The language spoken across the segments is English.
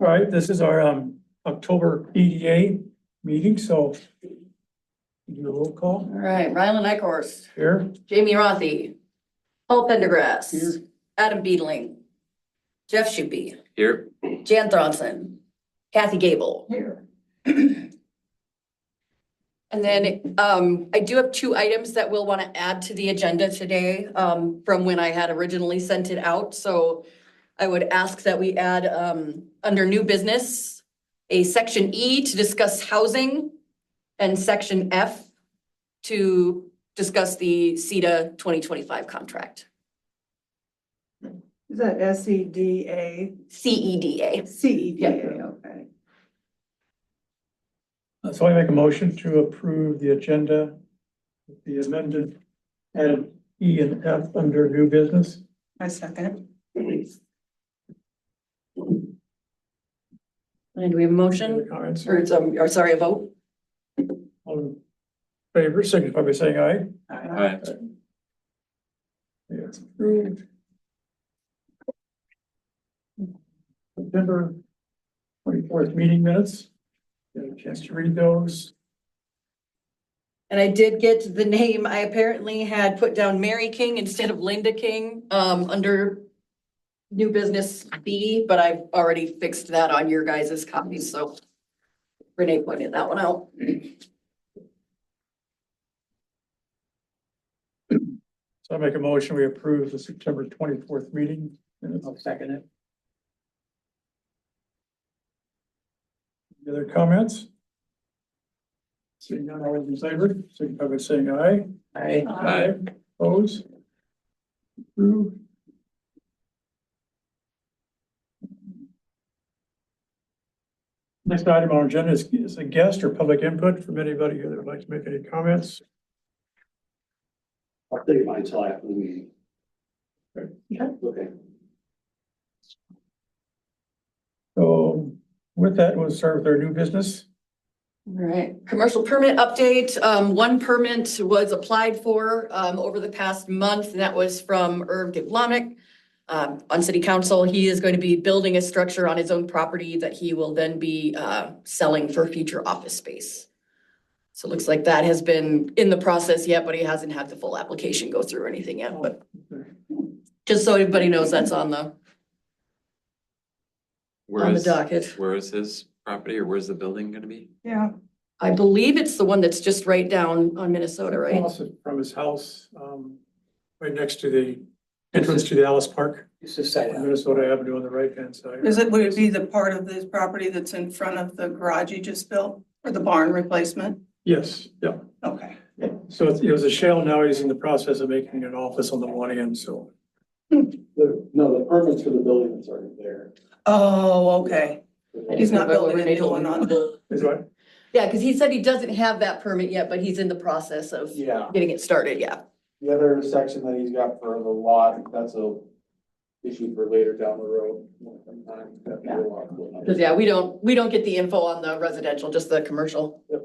All right, this is our October EDA meeting, so do a roll call All right, Rylan Nyhorst, here. Jamie Rothy, Paul Pendergrass, Here. Adam Beedling, Jeff Shupe, Here. Jan Thronson, Kathy Gable. Here. And then I do have two items that we'll want to add to the agenda today from when I had originally sent it out. So I would ask that we add under new business, a section E to discuss housing and section F to discuss the CETA 2025 contract. Is that SEDA? CEDA. CEDA, okay. So I make a motion to approve the agenda, with the amended added E and F under new business. I second And do we have a motion Comments? or or sorry, a vote? All in favor, signify by saying aye. it. Aye. It's approved. September 24th meeting minutes. Get a chance to read those. And I did get the name. I apparently had put down Mary King instead of Linda King under new business B, but I've already fixed that on your guys' copies, so Renee pointed that one out. So I make a motion, we approve the September 24th meeting minutes. I'll second it. Any other comments? Seeing none, all those in favor, signify by saying aye. Aye. Oppose? Approved. Next item on our agenda is a guest or public input from anybody who would like to make any comments. I'll take mine until after the meeting. Yeah. Okay. So with that, we'll start with our new business. All right, commercial permit update. One permit was applied for over the past month, and that was from Irv Gavlonik on city council. He is going to be building a structure on his own property that he will then be selling for future office space. So it looks like that has been in the process yet, but he hasn't had the full application go through or anything yet, but just so everybody knows that's on the Where is, docket. where is his property or where's the building gonna be? Yeah, I believe it's the one that's just right down on Minnesota, right? Across from his house, right next to the entrance to the Alice Park, It's the site. on Minnesota Avenue on the right-hand side. would it be the part of this property that's in front of the garage you just built, or the barn replacement? Yes, yeah. Okay. So it was a shell, now he's in the process of making an office on the one end, so. No, the permits for the building that's already there. Oh, okay. He's not building a Renee new told one me. on. Is what? Yeah, because he said he doesn't have that permit yet, but he's in the process of Yeah, getting it started, yeah. the other section that he's got for the lot, that's a issue for later down the road. Sometime. Because yeah, we don't get the info on the residential, just the commercial. Yep.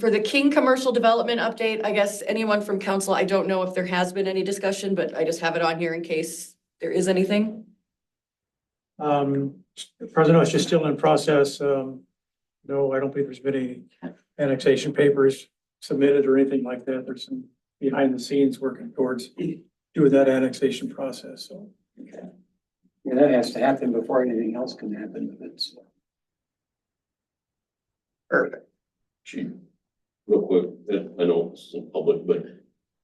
For the King commercial development update, I guess anyone from council, I don't know if there has been any discussion, but I just have it on here in case there is anything. President, it's just still in process. No, I don't think there's been any annexation papers submitted or anything like that. There's some behind the scenes working towards doing that annexation process, so. Yeah, that has to happen before anything else can happen. It's Perfect. Real quick, I know this isn't public, but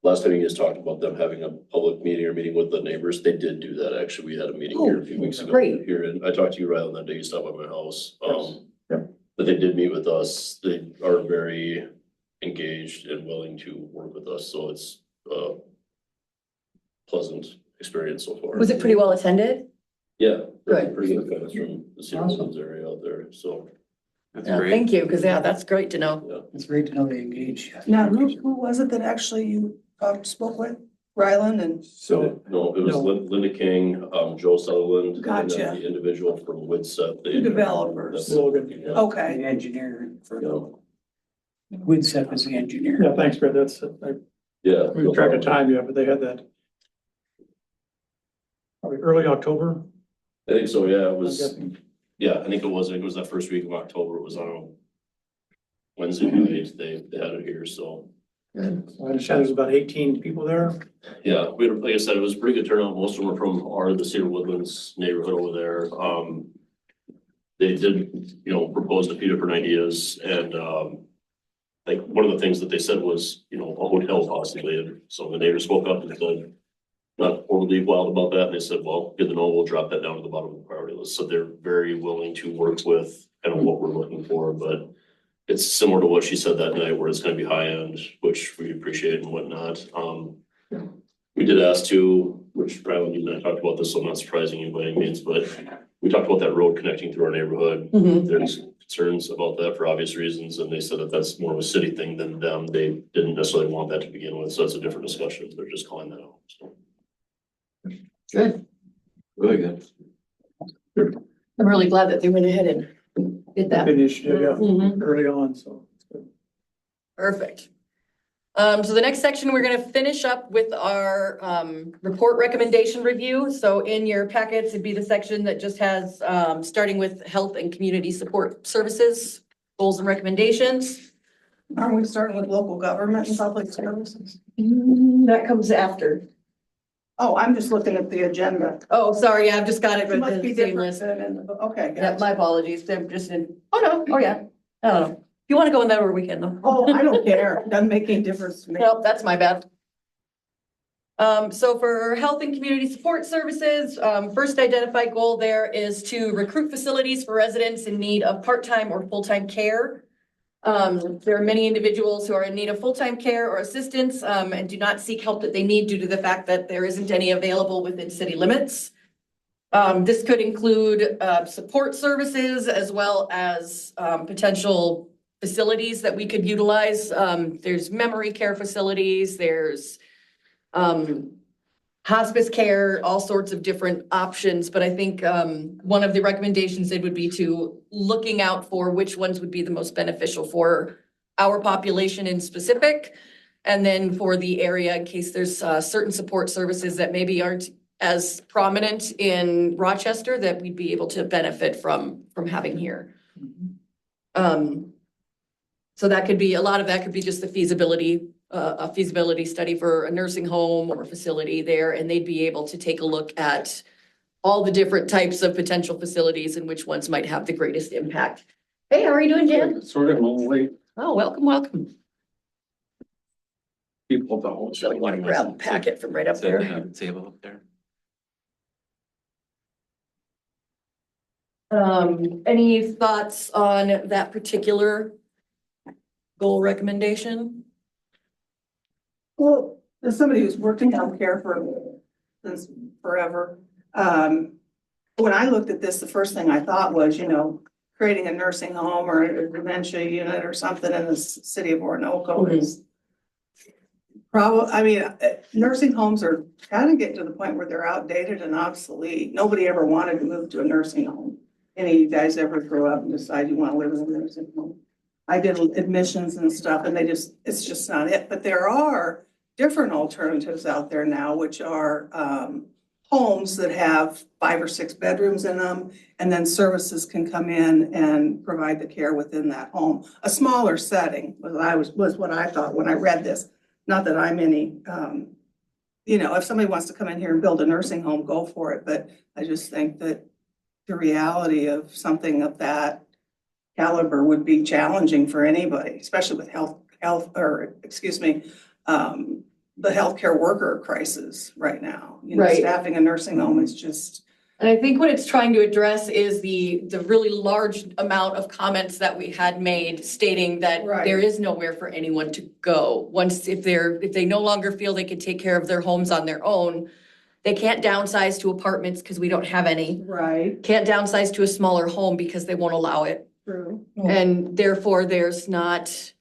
last time you guys talked about them having a public meeting or meeting with the neighbors, they did do that, actually. We had a meeting here a few weeks ago. Great. Here, and I talked to you, Ryan, that day you stopped by my house. Yep. But they did meet with us. They are very engaged and willing to work with us, so it's a pleasant experience so far. Was it pretty well attended? Yeah. Good. Pretty good fans from the Citizens area out there, so. That's Yeah, great. thank you, because yeah, that's great to know. it's great to know they engage. Now, who was it that actually you spoke with? Rylan and, So, No, it was No. Linda King, Joe Sutherland. And Gotcha. then the individual from Woodset. The developers. Logan. Yeah. okay, The engineer for Yeah. Woodset is the engineer. Yeah, thanks, Brett. That's, I Yeah. lose track of time, yeah, but they had that probably early October. I think so, yeah, it I'm was, guessing. yeah, I think it was that first week of October, it was on a Wednesday night, they had it here, so. I understand there's about 18 people there. Yeah, we had, like I said, it was a pretty good turnout. Most of them were from the Cedar Woodlands neighborhood over there. They did, propose a few different ideas and, like, one of the things that they said was, a hotel possibly. And so the neighbors spoke up and said, not overly wild about that. And they said, well, good to know, we'll drop that down to the bottom of the priority list. So they're very willing to work with kind of what we're looking for, but it's similar to what she said that night where it's gonna be high end, which we appreciate and whatnot. We did ask too, which Ryland, you and I talked about this, so I'm not surprising you by any means, but we talked about that road connecting through our neighborhood. Mhm. There's concerns about that for obvious reasons, and they said that that's more of a city thing than them. They didn't necessarily want that to begin with, so that's a different discussion. They're just calling that out, so. Good. Really good. I'm really glad that they went ahead and did that. Initiative, yeah, Mhm. early on, so. it's good. Perfect. So the next section, we're gonna finish up with our report recommendation review. So in your packets, it'd be the section that just has starting with health and community support services, goals and recommendations. Aren't we starting with local government and public services? That comes after. Oh, I'm just looking at the agenda. Oh, sorry, I've just got it It with must the be same different list. than in the, okay. Yeah, gotcha. my apologies. They're just in, oh no, oh yeah. I don't know. If you want to go in that over weekend though. Oh, I don't care. Doesn't make any difference to me. Nope, that's my bad. So for health and community support services, first identified goal there is to recruit facilities for residents in need of part-time or full-time care. There are many individuals who are in need of full-time care or assistance, and do not seek help that they need due to the fact that there isn't any available within city limits. This could include, support services as well as, potential facilities that we could utilize. There's memory care facilities, there's, hospice care, all sorts of different options. But I think, one of the recommendations it would be to looking out for which ones would be the most beneficial for our population in specific. And then for the area, in case there's, certain support services that maybe aren't as prominent in Rochester that we'd be able to benefit from having here. So that could be, a lot of that could be just the feasibility, a feasibility study for a nursing home or facility there, and they'd be able to take a look at all the different types of potential facilities and which ones might have the greatest impact. Hey, how are you doing, Jan? Sort of lonely Oh, welcome, welcome. people don't. So you want to grab a packet from right up Is that there. the table up there? Any thoughts on that particular goal recommendation? Well, as somebody who's worked in healthcare since forever, when I looked at this, the first thing I thought was, creating a nursing home or a dementia unit or something in the city of Orinoco is nursing homes are kind of getting to the point where they're outdated and obsolete. Nobody ever wanted to move to a nursing home. Any of you guys ever grow up and decide you want to live in a nursing home? I did admissions and stuff and it's just not it. But there are different alternatives out there now, which are homes that have 5 or 6 bedrooms in them, and then services can come in and provide the care within that home. A smaller setting was what I thought when I read this. Not that I'm any, if somebody wants to come in here and build a nursing home, go for it. But I just think that the reality of something of that caliber would be challenging for anybody, especially with the healthcare worker crisis right now. Right. Staffing a nursing home is just. And I think what it's trying to address is the really large amount of comments that we had made stating that Right. there is nowhere for anyone to go. If they no longer feel they can take care of their homes on their own, they can't downsize to apartments because we don't have any. Right. Can't downsize to a smaller home because they won't allow it. True. And therefore, there's not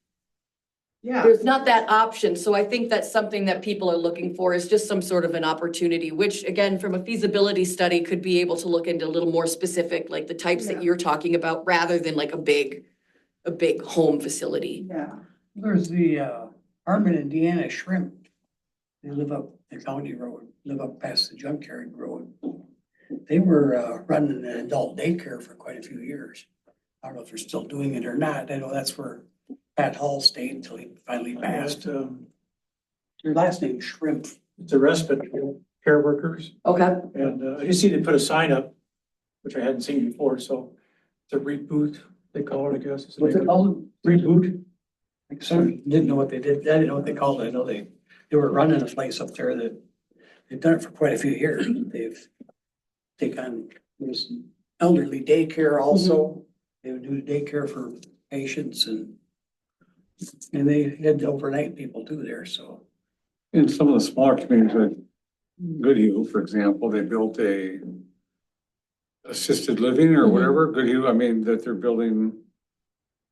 Yeah. that option. So I think that's something that people are looking for is just some sort of an opportunity, which again, from a feasibility study could be able to look into a little more specific, like the types that Yeah. you're talking about, rather than like a big home facility. Yeah. There's the Armin and Deanna Shrimp. They live up the county road, live up past the junkyard road. they were running an adult daycare for quite a few years. I don't know if they're still doing it or not. I know that's where Pat Hall stayed until he finally passed. Your last name Shrimp. It's a respite care workers, Okay, and I just see they put a sign up, which I hadn't seen before, so it's a reboot, they call it, I guess. What's it called? Reboot. Like, some didn't know what they did. I didn't know what they called it. I know they were running a place up there that they've done it for quite a few years. They've taken on this elderly daycare also. They would do daycare for patients and they had overnight people too there, so. In some of the smaller communities, like Goodhue, for example, they built a assisted living or whatever, Goodhue, I mean, that they're building.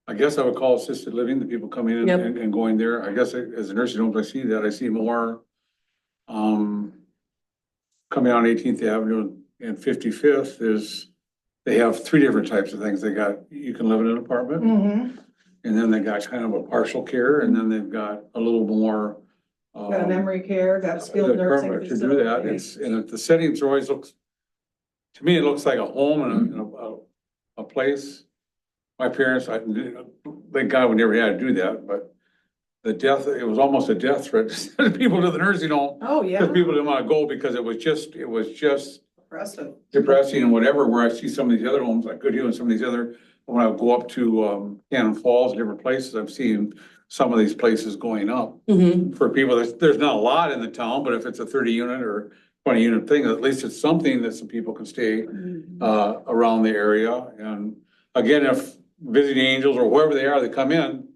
I guess I would call assisted living, the people coming in Yep. and going there. I guess as a nursing home, I see that, I see more coming on 18th Avenue and 55th is, they have three different types of things. They got, you can live in an apartment, Mm-hmm. and then they got kind of a partial care, and then they've got a little more. Got a memory care, got skilled the nursing. permit to do that, facilities. and the settings always looks, to me, it looks like a home and a place. My parents, thank God we never had to do that, but it was almost a death threat to send people to the nursing home. Oh, yeah, Because people didn't want to go because it was just impressive. depressing and whatever, where I see some of these other homes like Goodhue and some of these other, when I go up to Cannon Falls, different places, I've seen some of these places going up. For people, there's not a lot in the town, but if it's a 30 unit or 20 unit thing, at least it's something that some people can stay around the area. And again, if visiting angels or whoever they are, they come in,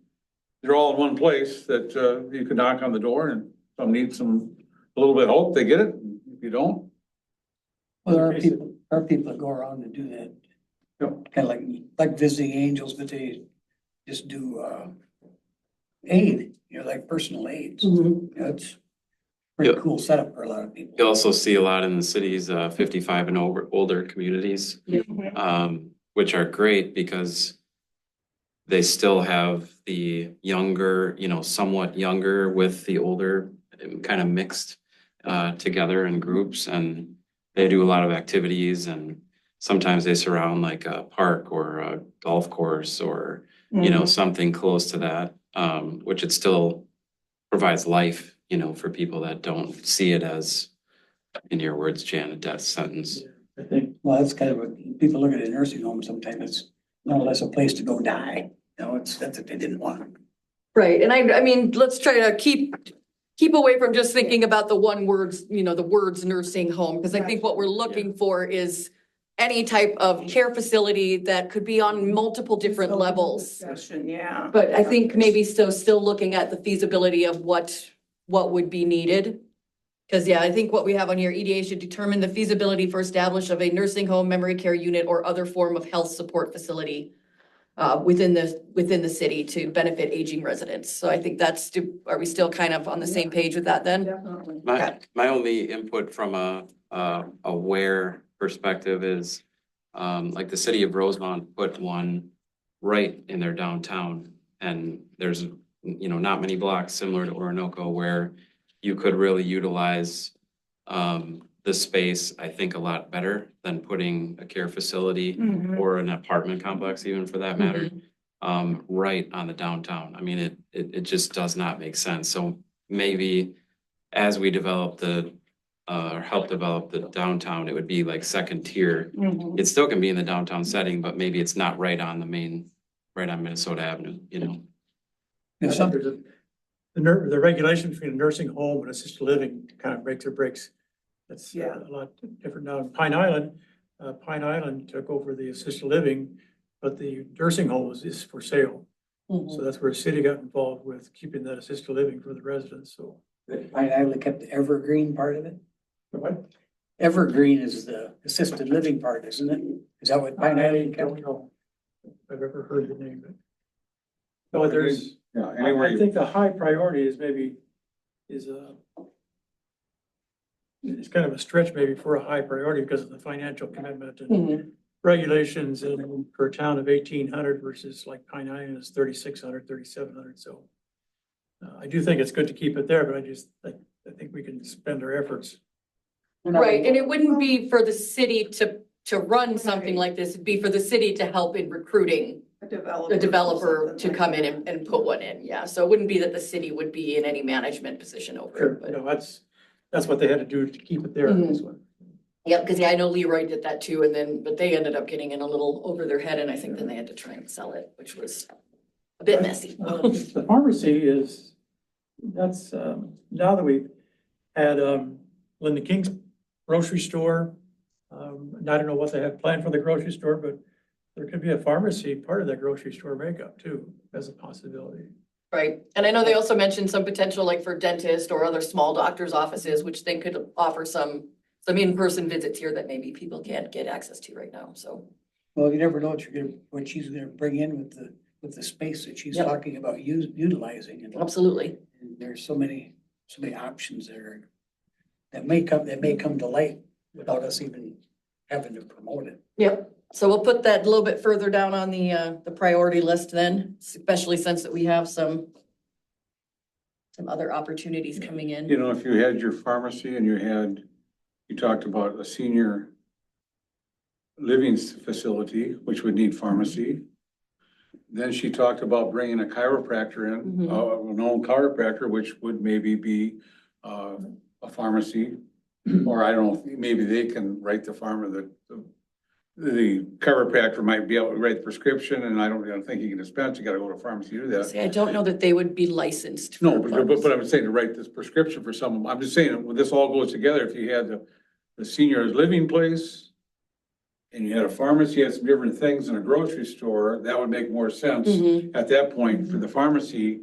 they're all in one place that you can knock on the door, and some need a little bit of hope, they get it. If you don't, Well, there are people that go around and do that. Yep. Kind of like visiting angels, but they just do aid, like personal aids. It's pretty Yep. cool setup for a lot of people. You also see a lot in the cities, 55 and older communities, which are great because they still have the younger, somewhat younger with the older kind of mixed together in groups, and they do a lot of activities, and sometimes they surround like a park or a golf course or, something close to that, which it still provides life, for people that don't see it as, in your words, Jan, a death sentence. I think, Well, that's kind of what people look at a nursing home. Sometimes it's more or less a place to go die. That's what they didn't want. right, and I mean, let's try to keep away from just thinking about the the words nursing home, because I think what we're looking for is any type of care facility that could be on multiple different levels. Discussion, yeah. But I think maybe still looking at the feasibility of what would be needed. Because, yeah, I think what we have on here, EDA should determine the feasibility for establishment of a nursing home, memory care unit, or other form of health support facility within the city to benefit aging residents. So I think are we still kind of on the same page with that then? Definitely. My only input from a where perspective is, like the city of Rosemont put one right in their downtown, and there's, not many blocks similar to Orinoco where you could really utilize the space, I think, a lot better than putting a care facility or an apartment complex, even for that matter, right on the downtown. I mean, it just does not make sense. So maybe as we develop help develop the downtown, it would be like second tier. It still can be in the downtown setting, but maybe it's not right on Minnesota Avenue, If some- there's the regulation between a nursing home and assisted living kind of breaks. That's Yeah. a lot different now. In Pine Island took over the assisted living, but the nursing home is for sale. So that's where the city got involved with keeping that assisted living for the residents, so. Pine Island kept the evergreen part of it. What? Evergreen is the assisted living part, isn't it? Is that what Pine I Island kept? don't know if I've ever heard the name, but. So there's, yeah, anywhere I you think the high priority is it's kind of a stretch maybe for a high priority because of the financial commitment and regulations, and for a town of 1,800 versus like Pine Island is 3,600, 3,700, so. I do think it's good to keep it there, but I think we can spend our efforts Right, and it wouldn't be for the city to run something like this, it'd be for the city to help in recruiting A developer. a developer or to something come like in and put one in, yeah. So it wouldn't be that the city would be in any management position over Sure, it, but. no, that's what they had to do to keep it there. That's what- Yep, because yeah, I know Leroy did that too, and then, but they ended up getting in a little over their head, and I think then they had to try and sell it, which was a bit messy. The pharmacy is, that's, now that we've had, Linda King's grocery store. And I don't know what they have planned for the grocery store, but there could be a pharmacy, part of that grocery store makeup too, as a possibility. Right, and I know they also mentioned some potential like for dentist or other small doctors' offices, which they could offer some in-person visits here that maybe people can't get access to right now, so. Well, you never know what she's gonna bring in with the space that she's Yep. talking about utilizing. And Absolutely. there's so many options that may come to light without us even having to promote it. Yep, so we'll put that a little bit further down on the priority list then, especially since that we have some other opportunities coming in. You know, if you had your pharmacy and you talked about a senior living facility, which would need pharmacy. Then she talked about bringing a chiropractor in, Mhm. a known chiropractor, which would maybe be a pharmacy. Or I don't know, maybe they can write the the chiropractor might be able to write the prescription, and I don't think you can dispense, you gotta go to a pharmacy to do that. See, I don't know that they would be licensed. No, for but I'm saying to write this prescription for someone, I'm just saying, when this all goes together, if you had the senior living place and you had a pharmacy, you had some different things in a grocery store, that would make more sense. Mhm. At that point, for the pharmacy,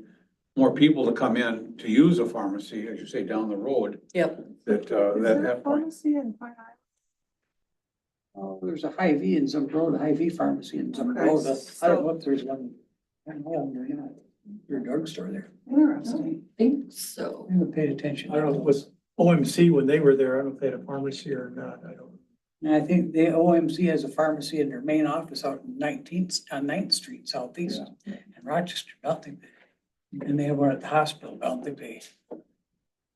more people to come in to use a pharmacy, as you say, down the road, Yep, that, Is there a that point. pharmacy in Pine Island? Oh, there's a Hy-Vee in some road, a Hy-Vee pharmacy in some Okay, road. I don't know so- if there's one. I don't know, your drugstore there. Interesting. I think so. I haven't paid attention. I don't know, it was OMC when they were there, I don't know if they had a pharmacy or not, I don't. And I think the OMC has a pharmacy in their main office out in 19th, on 9th Street Southeast in Rochester. I don't think and they have one at the hospital. I don't think they.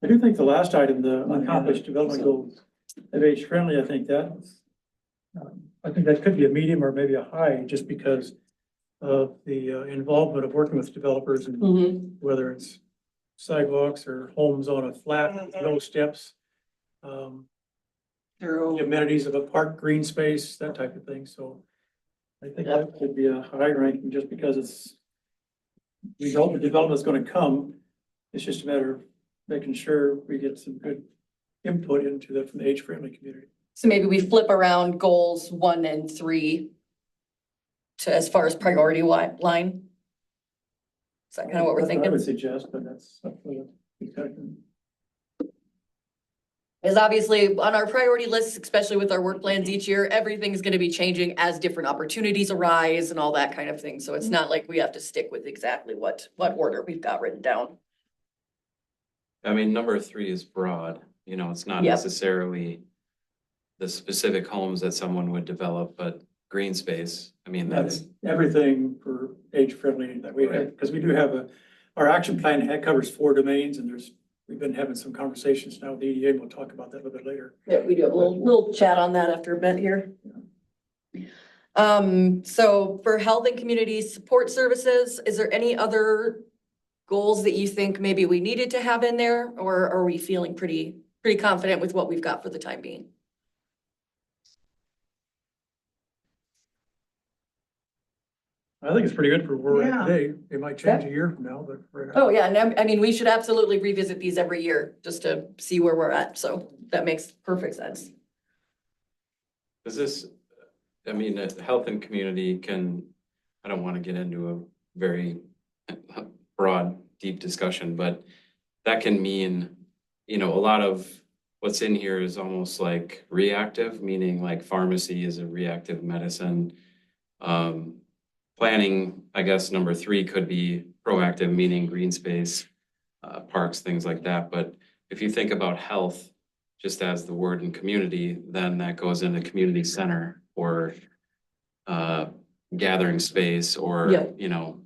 I do think the last item, the accomplished development goals of age friendly, I think that was, I think that could be a medium or maybe a high, just because of the involvement of working with developers and Mhm. whether it's sidewalks or homes on a flat, with no steps. The amenities of a park, green space, that type of thing, so I think that could be a high ranking just because it's, we know the development's gonna come. It's just a matter of making sure we get some good input into that from the age-friendly community. So maybe we flip around goals 1 and 3 to as far as priority line. Is that kind of what we're That's I thinking? would suggest, but that's up for the discussion. Is obviously on our priority lists, especially with our work plans each year, everything's gonna be changing as different opportunities arise and all that kind of thing. So it's not like we have to stick with exactly what order we've got written down. I mean, number 3 is broad, you know, it's not Yep. necessarily the specific homes that someone would develop, but green space, I mean, that's, That's everything for age-friendly that we have, because we do have our action plan covers 4 domains, and we've been having some conversations now with the EDA, and we'll talk about that a little bit later. Yeah, we do have a little chat on that after a bit here. So for health and community support services, is there any other goals that you think maybe we needed to have in there, or are we feeling pretty confident with what we've got for the time being? I think it's pretty good for where we're Yeah. at today. It might change a year from now, but we're. Oh, yeah, and I mean, we should absolutely revisit these every year just to see where we're at, so that makes perfect sense. does this, I mean, health and community can, I don't want to get into a very broad, deep discussion, but that can mean, you know, a lot of what's in here is almost like reactive, meaning like pharmacy is a reactive medicine. Planning, I guess, number 3 could be proactive, meaning green space, parks, things like that. But if you think about health, just as the word in community, then that goes into community center or gathering space or, Yep. you know,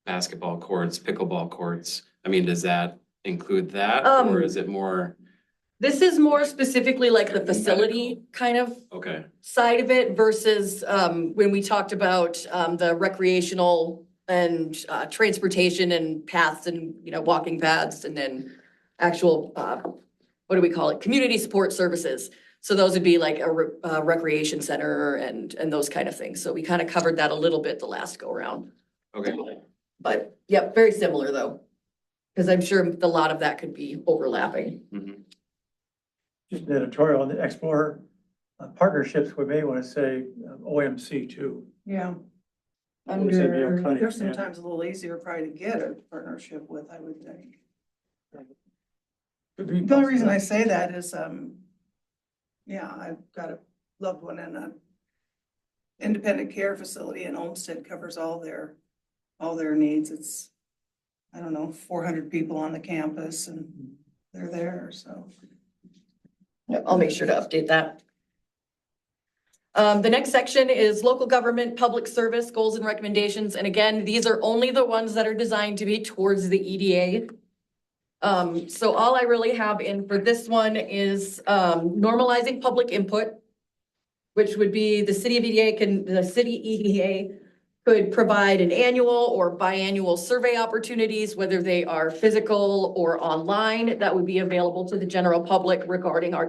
basketball courts, pickleball courts. I mean, does that include that, or is it more This is more specifically like the facility kind of Okay, side of it versus when we talked about the recreational and transportation and paths and, you know, walking paths and then actual, what do we call it? Community support services. So those would be like a recreation center and those kind of things. So we kind of covered that a little bit the last go around. okay. But yep, very similar though. Because I'm sure a lot of that could be overlapping. Mhm. Just an editorial on the Explorer partnerships, we may want to say OMC too. Yeah, We say Mayo Under, County. they're sometimes a little easier probably to get a partnership with, I would think. Could be The only reason I say that is, yeah, I've got a loved one in a independent care facility and Olmsted covers all their needs. It's, I don't know, 400 people on the campus and they're there, so. Yep, I'll make sure to update that. The next section is local government, public service, goals and recommendations. And again, these are only the ones that are designed to be towards the EDA. So all I really have in for this one is normalizing public input, which would be the city EDA could provide an annual or biannual survey opportunities, whether they are physical or online, that would be available to the general public regarding our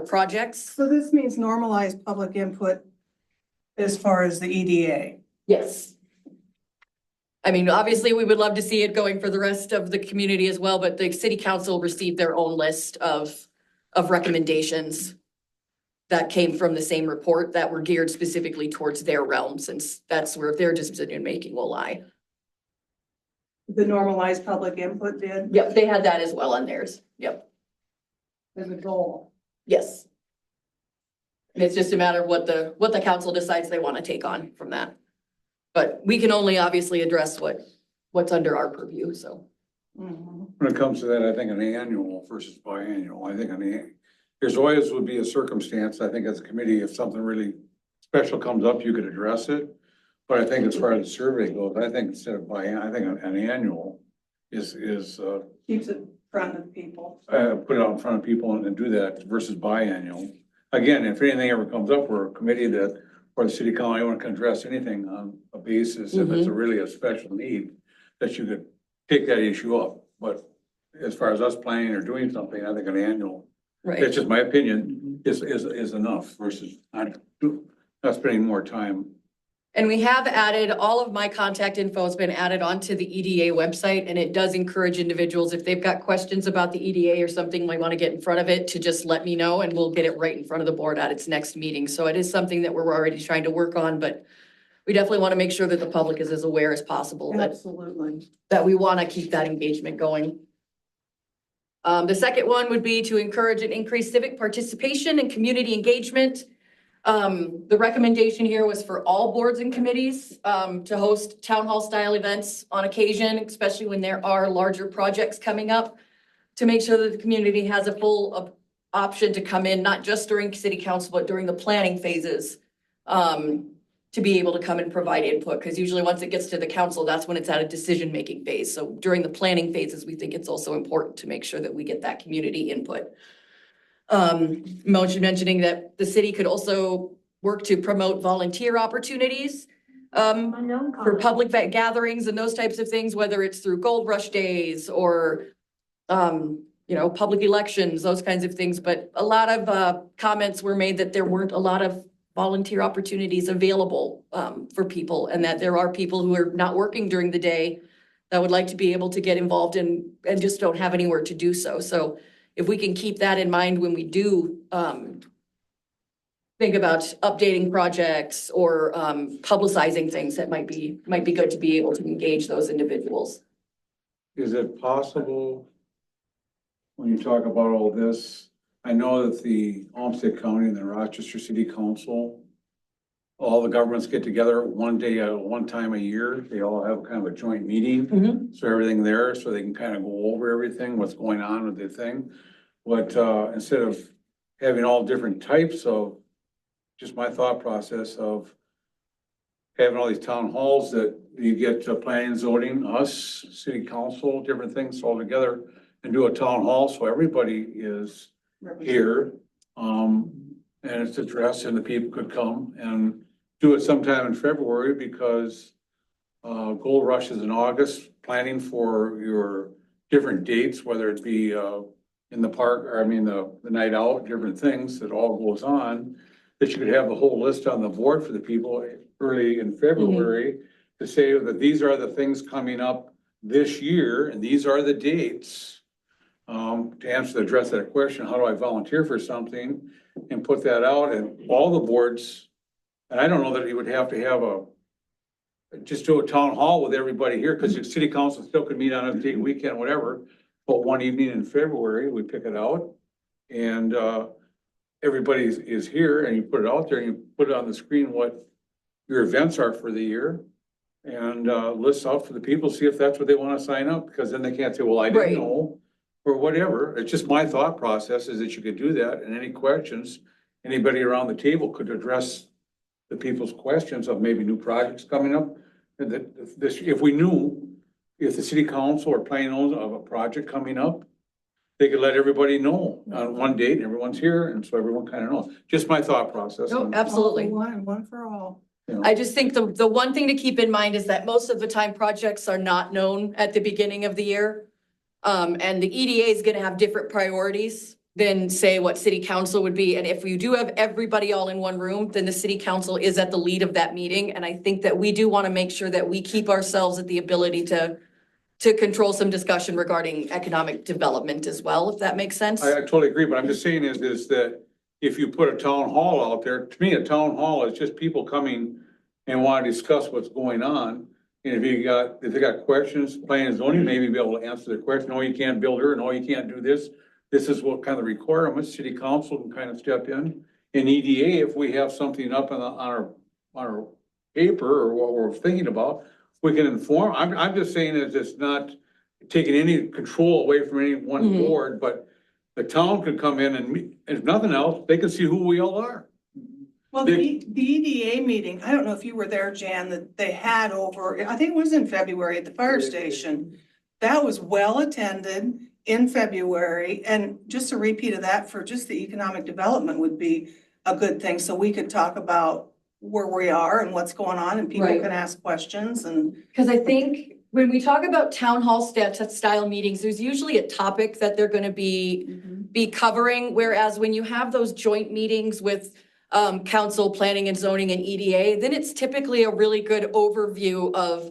projects. So this means normalized public input as far as the EDA. Yes. I mean, obviously, we would love to see it going for the rest of the community as well, but the city council received their own list of recommendations that came from the same report that were geared specifically towards their realm, since that's where their decision making will lie. The normalized public input did Yep, they had that as well on theirs. Yep, as a goal. yes. And it's just a matter of what the council decides they want to take on from that. But we can only obviously address what's under our purview, so. Mhm. When it comes to that, I think an annual versus biannual, I think there's always would be a circumstance, I think as a committee, if something really special comes up, you could address it. But I think as far as the survey goes, I think instead of I think an annual is Keeps it in front of people. put it out in front of people and do that versus biannual. Again, if anything ever comes up, we're a committee that, or the city council, anyone can address anything on a basis, if it's really a special need, that you could take that issue up. But as far as us planning or doing something, I think an annual, Right. it's just my opinion, is enough versus not spending more time. And we have added, all of my contact info has been added onto the EDA website, and it does encourage individuals, if they've got questions about the EDA or something, might want to get in front of it, to just let me know, and we'll get it right in front of the board at its next meeting. So it is something that we're already trying to work on, but we definitely want to make sure that the public is as aware as possible Absolutely. that we want to keep that engagement going. The second one would be to encourage and increase civic participation and community engagement. The recommendation here was for all boards and committees, to host town hall style events on occasion, especially when there are larger projects coming up, to make sure that the community has a full option to come in, not just during city council, but during the planning phases, to be able to come and provide input, because usually once it gets to the council, that's when it's at a decision-making phase. So during the planning phases, we think it's also important to make sure that we get that community input. Mentioning that the city could also work to promote volunteer opportunities for public gatherings and those types of things, whether it's through Gold Rush Days or public elections, those kinds of things. But a lot of comments were made that there weren't a lot of volunteer opportunities available for people, and that there are people who are not working during the day that would like to be able to get involved in and just don't have anywhere to do so. So if we can keep that in mind when we do think about updating projects or publicizing things, that might be good to be able to engage those individuals. Is it possible, when you talk about all this, I know that the Olmsted County and the Rochester City Council, all the governments get together one time a year. They all have kind of a joint meeting. So everything there, so they can kind of go over everything, what's going on with the thing. But instead of having all different types of, just my thought process of having all these town halls that you get planning, zoning, us, city council, different things all together, and do a town hall, so everybody is here. And it's addressed and the people could come and do it sometime in February because Gold Rush is in August, planning for your different dates, whether it be in the park, or I mean, the night out, different things that all goes on. That you could have the whole list on the board for the people early in February to say that these are the things coming up this year and these are the dates. To answer, address that question, how do I volunteer for something and put that out and all the boards. And I don't know that you would have to have just do a town hall with everybody here, because your city council still could meet on a weekend, whatever. But one evening in February, we pick it out and, everybody is here and you put it out there and you put it on the screen what your events are for the year. And, list out for the people, see if that's what they want to sign up, because then they can't say, well, I Right. didn't know. Or whatever. It's just my thought process is that you could do that, and any questions, anybody around the table could address the people's questions of maybe new projects coming up. And that if we knew, if the city council or planning knows of a project coming up, they could let everybody know on one date, and everyone's here, and so everyone kind of knows. Just my thought process. No, on, absolutely. All for one for all. you know. I just think the one thing to keep in mind is that most of the time projects are not known at the beginning of the year. And the EDA is gonna have different priorities than say what city council would be. And if we do have everybody all in one room, then the city council is at the lead of that meeting. And I think that we do wanna make sure that we keep ourselves at the ability to control some discussion regarding economic development as well, if that makes sense. I totally agree, but I'm just saying is that if you put a town hall out there, to me, a town hall is just people coming and want to discuss what's going on. And if they got questions, planning and zoning, maybe be able to answer their question. No, you can't build here. No, you can't do this. This is what kind of requirements city council can kind of step in. In EDA, if we have something up on our paper or what we're thinking about, we can inform. I'm just saying that it's not taking any control away from any one Mhm. board, but the town could come in and if nothing else, they can see who we all are. Well, the EDA meeting, I don't know if you were there, Jan, that they had over, I think it was in February at the fire station. That was well attended in February, and just a repeat of that for just the economic development would be a good thing, so we could talk about where we are and what's going on, and people Right. can ask questions and. Because I think when we talk about town hall style meetings, there's usually a topic that they're gonna be covering, whereas when you have those joint meetings with council, planning and zoning and EDA, then it's typically a really good overview of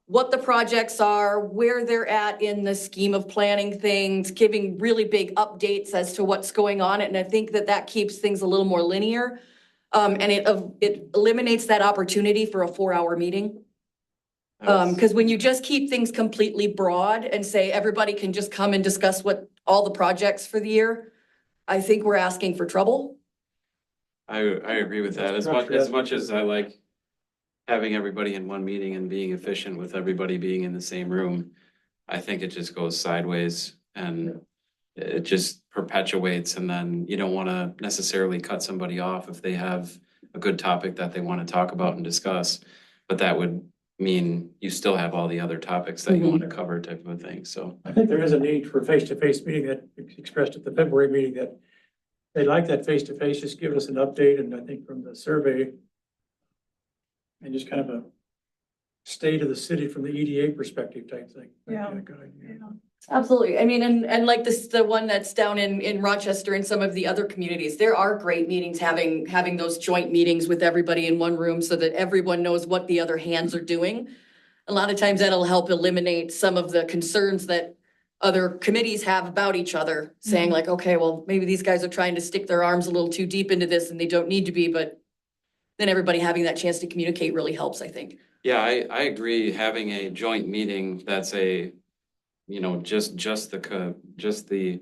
what the projects are, where they're at in the scheme of planning things, giving really big updates as to what's going on. And I think that keeps things a little more linear. And it eliminates that opportunity for a 4-hour meeting. Because when you just keep things completely broad and say everybody can just come and discuss what all the projects for the year, I think we're asking for trouble. I agree with that. As much as I like having everybody in one meeting and being efficient with everybody being in the same room, I think it just goes sideways and it just perpetuates, and then you don't want to necessarily cut somebody off if they have a good topic that they want to talk about and discuss. But that would mean you still have all the other topics that you want to cover type of a thing, so. I think there is a need for face-to-face meeting that expressed at the February meeting that they'd like that face-to-face, just give us an update, and I think from the survey and just kind of a state of the city from the EDA perspective type thing. That'd be a good idea. Absolutely. I mean, and like this, the one that's down in Rochester and some of the other communities, there are great meetings, having those joint meetings with everybody in one room so that everyone knows what the other hands are doing. A lot of times that'll help eliminate some of the concerns that other committees have about each other, saying like, okay, well, maybe these guys are trying to stick their arms a little too deep into this and they don't need to be, but then everybody having that chance to communicate really helps, I think. Yeah, I agree. Having a joint meeting that's just the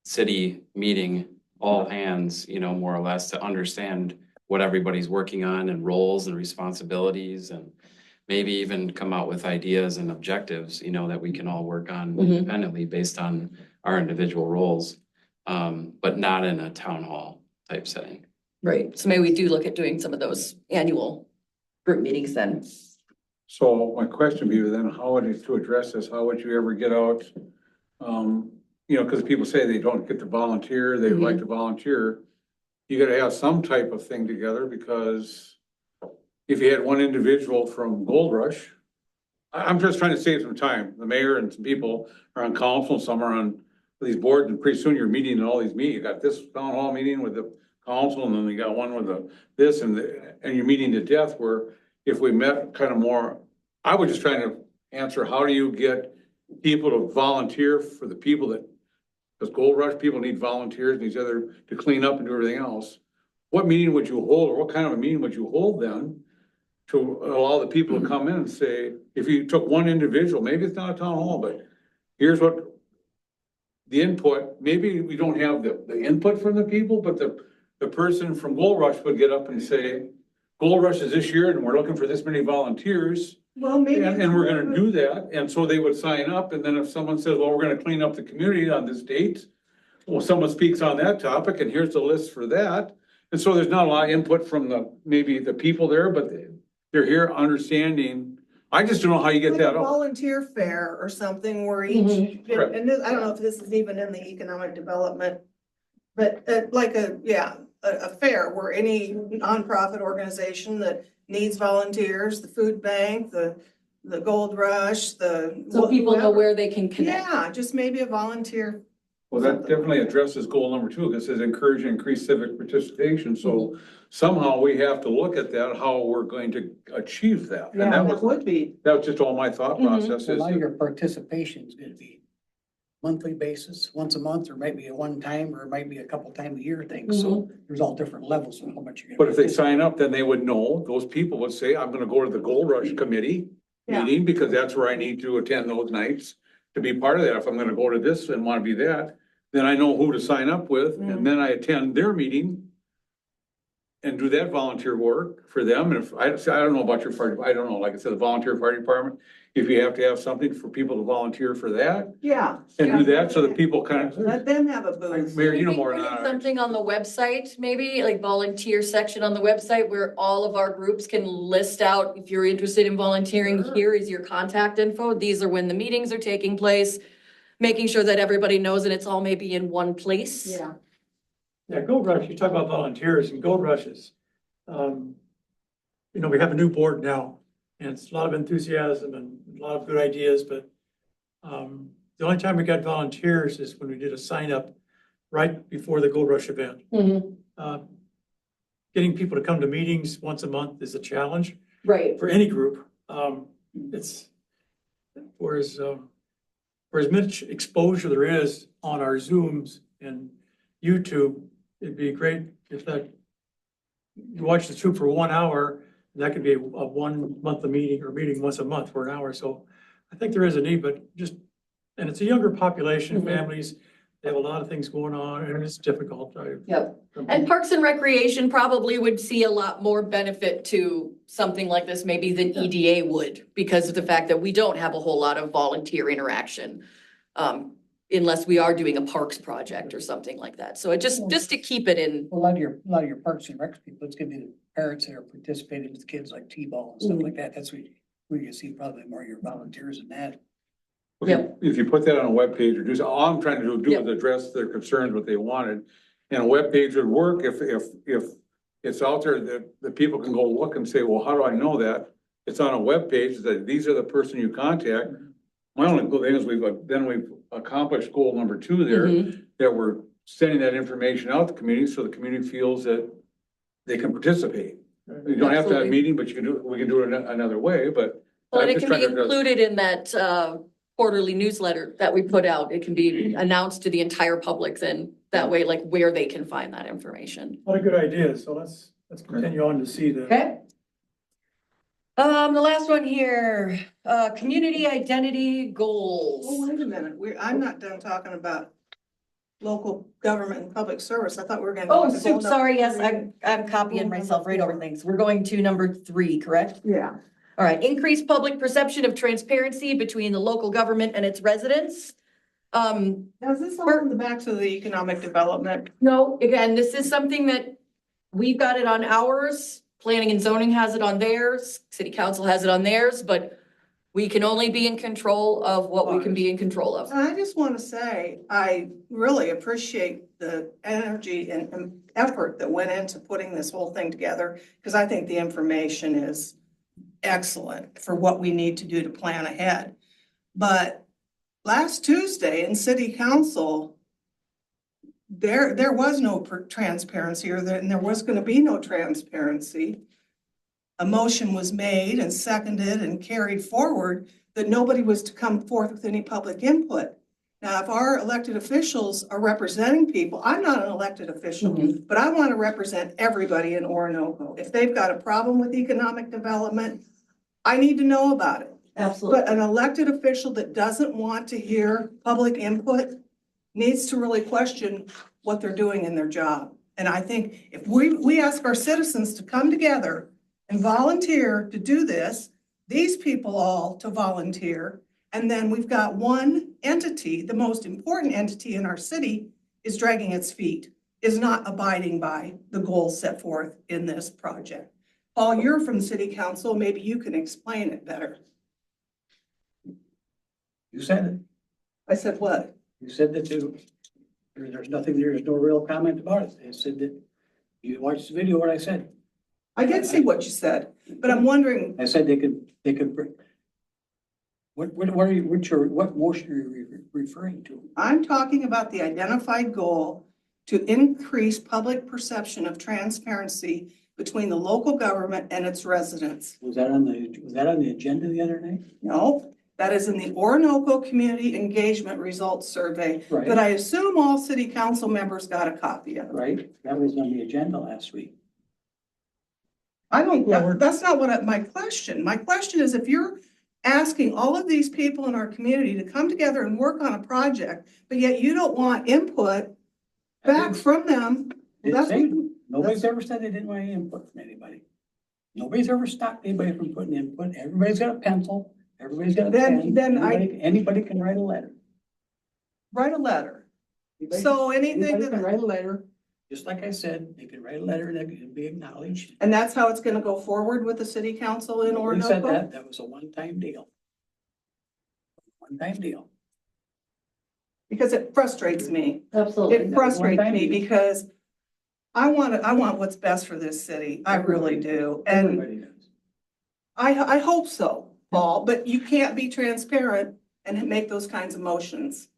city meeting, all hands, more or less, to understand what everybody's working on and roles and responsibilities, and maybe even come out with ideas and objectives, that we can all work on independently based on our individual roles, but not in a town hall type setting. Right. So maybe we do look at doing some of those annual group meetings then. So my question would be then, how would you, to address this, how would you ever get out, you know, because people say they don't get to volunteer, they like to volunteer. You gotta have some type of thing together, because if you had one individual from Gold Rush, I'm just trying to save some time. The mayor and some people are on council, some are on these boards, and pretty soon you're meeting in all these meetings. You got this town hall meeting with the council, and then you got one with this, and you're meeting to death, where if we met kind of more, I was just trying to answer, how do you get people to volunteer for the people that, because Gold Rush people need volunteers and these other, to clean up and do everything else. What meeting would you hold, or what kind of a meeting would you hold then to allow the people to come in and say, if you took one individual, maybe it's not a town hall, but here's what the input, maybe we don't have the input from the people, but the person from Gold Rush would get up and say, Gold Rush is this year and we're looking for this many volunteers. Well, maybe. And we're gonna do that, and so they would sign up, and then if someone says, well, we're gonna clean up the community on this date, well, someone speaks on that topic, and here's the list for that. And so there's not a lot of input from maybe the people there, but they're here understanding. I just don't know how you get Like a that out. volunteer fair or something where each, Right. and this, I don't know if this is even in the economic development, but like a fair where any nonprofit organization that needs volunteers, the food bank, the Gold Rush, So people know whoever. where they can connect. Yeah, just maybe a volunteer. Well, that definitely addresses goal number 2, because it says encourage and increase civic participation, so somehow we have to look at that, how we're going to achieve that. And Yeah, that that would be. was just all my thought process A is. lot of your participation is gonna be monthly basis, once a month, or might be a one time, or it might be a couple time a year thing, so there's all different levels of how much you're gonna. But if they sign up, then they would know, those people would say, I'm gonna go to the Gold Rush Committee Yeah. meeting, because that's where I need to attend those nights to be part of that. If I'm gonna go to this and wanna be that, then I know who to sign up with, and then I attend their meeting and do that volunteer work for them. And if, I don't know about your fire, I don't know, like I said, the volunteer fire department, if you have to have something for people to volunteer for that, Yeah. and do that so that people kind of, Let them have a booth. Mayor, you know Maybe more than put in I. Something on the website, maybe like volunteer section on the website where all of our groups can list out, if you're interested in volunteering, here is your contact info. These are when the meetings are taking place. Making sure that everybody knows and it's all maybe in one place. Yeah. Yeah, Gold Rush, you talk about volunteers and Gold Rushes. You know, we have a new board now, and it's a lot of enthusiasm and a lot of good ideas, but the only time we got volunteers is when we did a sign up right before the Gold Rush event. Getting people to come to meetings once a month is a challenge Right. for any group. It's, whereas much exposure there is on our Zooms and YouTube, it'd be great if that, you watch the troop for 1 hour, and that could be a 1 month a meeting, or meeting once a month for an hour. So I think there is a need, but just, and it's a younger population, families, they have a lot of things going on, and it's difficult. Yep. And Parks and Recreation probably would see a lot more benefit to something like this maybe than EDA would, because of the fact that we don't have a whole lot of volunteer interaction. Unless we are doing a parks project or something like that. So it just to keep it in. A lot of your parks and rec people, it's gonna be the parents that are participating with kids like T-ball and stuff like that. That's where you see probably more of your volunteers in that. If you put that on a webpage or do, all I'm trying to do Yep. is address their concerns, what they wanted. And a webpage would work if it's out there that the people can go look and say, well, how do I know that? It's on a webpage that these are the person you contact. My only thing is we've accomplished goal number 2 there, that we're sending that information out to the community so the community feels that they can participate. You don't have to have a Absolutely. meeting, but we can do it another way, but. Well, and I'm it just can be trying to address- included in that quarterly newsletter that we put out. It can be announced to the entire public then, that way, like where they can find that information. A lot of good ideas, so let's continue on to see that. Okay. The last one here, community identity Oh, goals. wait a minute. I'm not done talking about local government and public service. I thought we were gonna. Oh, go to goal soup, number sorry, yes, 3. I'm copying myself right over things. We're going to number 3, correct? Yeah. All right, increase public perception of transparency between the local government and its residents. Now, is this all in the backs of the economic development? No, again, this is something that we've got it on ours. Planning and zoning has it on theirs. City council has it on theirs, but We can only be in control of what we can be in control of. And I just want to say, I really appreciate the energy and effort that went into putting this whole thing together, because I think the information is excellent for what we need to do to plan ahead. But last Tuesday in city council, there was no transparency, and there was going to be no transparency. A motion was made and seconded and carried forward that nobody was to come forth with any public input. Now, if our elected officials are representing people, I'm not an elected official, but I want to represent everybody in Orinoco. If they've got a problem with economic development, I need to know about it. Absolutely. But an elected official that doesn't want to hear public input needs to really question what they're doing in their job. And I think if we ask our citizens to come together and volunteer to do this, these people all to volunteer, and then we've got one entity, the most important entity in our city, is dragging its feet, is not abiding by the goals set forth in this project. Paul, you're from city council, maybe you can explain it better. You said it. I said what? You said that there's nothing, there's no real comment about it. They said that you watched the video, what I said. I did see what you said, but I'm wondering, I said they could bring. What are you, what motion are you referring to? I'm talking about the identified goal to increase public perception of transparency between the local government and its residents. Was that on the agenda the other night? No, that is in the Orinoco Community Engagement Results Survey Right. that I assume all city council members got a copy of. Right, that was on the agenda last week. I don't, that's not my question. My question is, if you're asking all of these people in our community to come together and work on a project, but yet you don't want input back from them, that's what. Nobody's ever said they didn't want any input from anybody. Nobody's ever stopped anybody from putting input. Everybody's got a pencil, everybody's got a pen. Anybody can write a letter. Write a letter. Anybody- So anything anybody can that, write a letter, just like I said, they can write a letter that can be acknowledged. and that's how it's gonna go forward with the city council in We said Orinoco? that was a one-time deal. One-time deal. Because it frustrates me. Absolutely. It frustrates me because I want what's best for this city. I really do. And Everybody does. I hope so, Paul, but you can't be transparent and make those kinds of motions.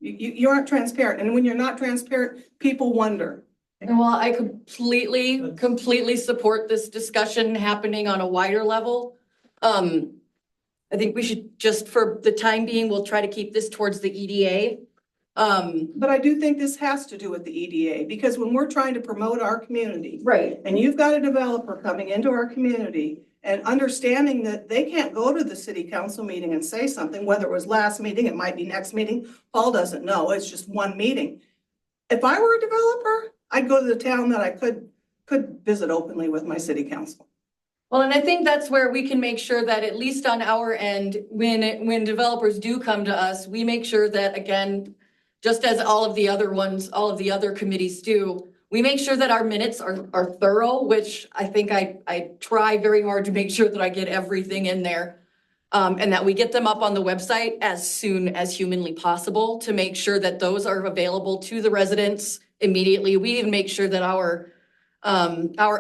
You aren't transparent. And when you're not transparent, people wonder. Well, I completely support this discussion happening on a wider level. I think we should just, for the time being, we'll try to keep this towards the EDA. But I do think this has to do with the EDA, because when we're trying to promote our community, Right. and you've got a developer coming into our community and understanding that they can't go to the city council meeting and say something, whether it was last meeting, it might be next meeting, Paul doesn't know, it's just one meeting. If I were a developer, I'd go to the town that I could visit openly with my city council. Well, and I think that's where we can make sure that at least on our end, when developers do come to us, we make sure that, again, just as all of the other committees do, we make sure that our minutes are thorough, which I think I try very hard to make sure that I get everything in there. And that we get them up on the website as soon as humanly possible to make sure that those are available to the residents immediately. We even make sure that our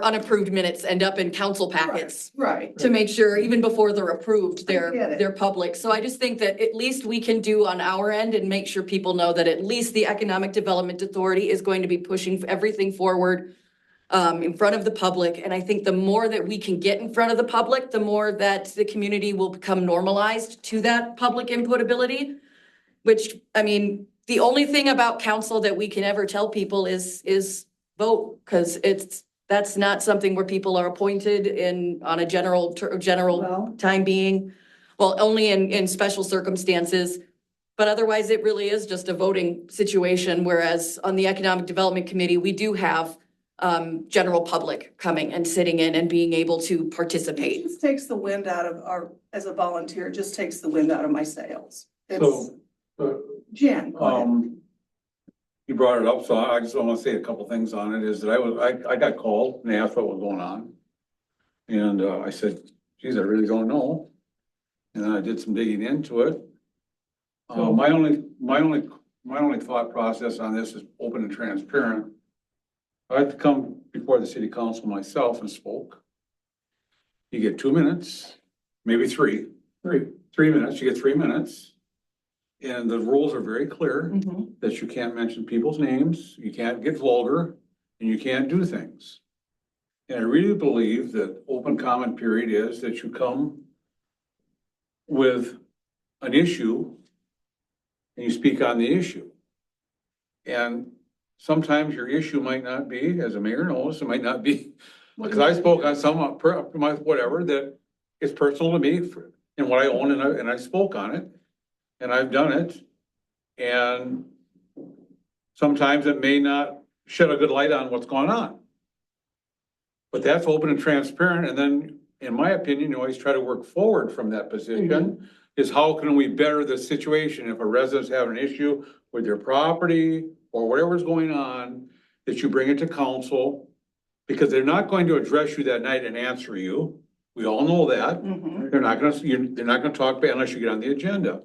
unapproved minutes end up in council packets Right. to make sure even before they're approved, I get it. they're public. So I just think that at least we can do on our end and make sure people know that at least the Economic Development Authority is going to be pushing everything forward in front of the public. And I think the more that we can get in front of the public, the more that the community will become normalized to that public input ability. Which, I mean, the only thing about council that we can ever tell people is vote, because that's not something where people are appointed on a general Well, time being. Well, only in special circumstances, but otherwise it really is just a voting situation, whereas on the Economic Development Committee, we do have general public coming and sitting in and being able to it participate. just takes the wind out of as a volunteer, it just takes the wind out of my sails. It's, Jen, go ahead. You brought it up, so I just want to say a couple things on it, is that I got called and they asked what was going on. And I said, geez, I really don't know. And then I did some digging into it. My only thought process on this is open and transparent. I had to come before the city council myself and spoke. You get 2 minutes, maybe three minutes, you get 3 minutes. And the rules are very clear Mhm. that you can't mention people's names, you can't get vulgar, and you can't do things. And I really believe that open comment period is that you come with an issue and you speak on the issue. And sometimes your issue might not be, as a mayor knows, it might not be, because I spoke on some, whatever, that is personal to me and what I own, and I spoke on it, and I've done it. And sometimes it may not shed a good light on what's going on. But that's open and transparent, and then, in my opinion, you always try to work forward from that position, is how can we better the situation if a resident's having an issue with their property or whatever's going on, that you bring it to council, because they're not going to address you that night and answer you. We all know that. Mhm. They're not gonna talk back unless you get on the agenda.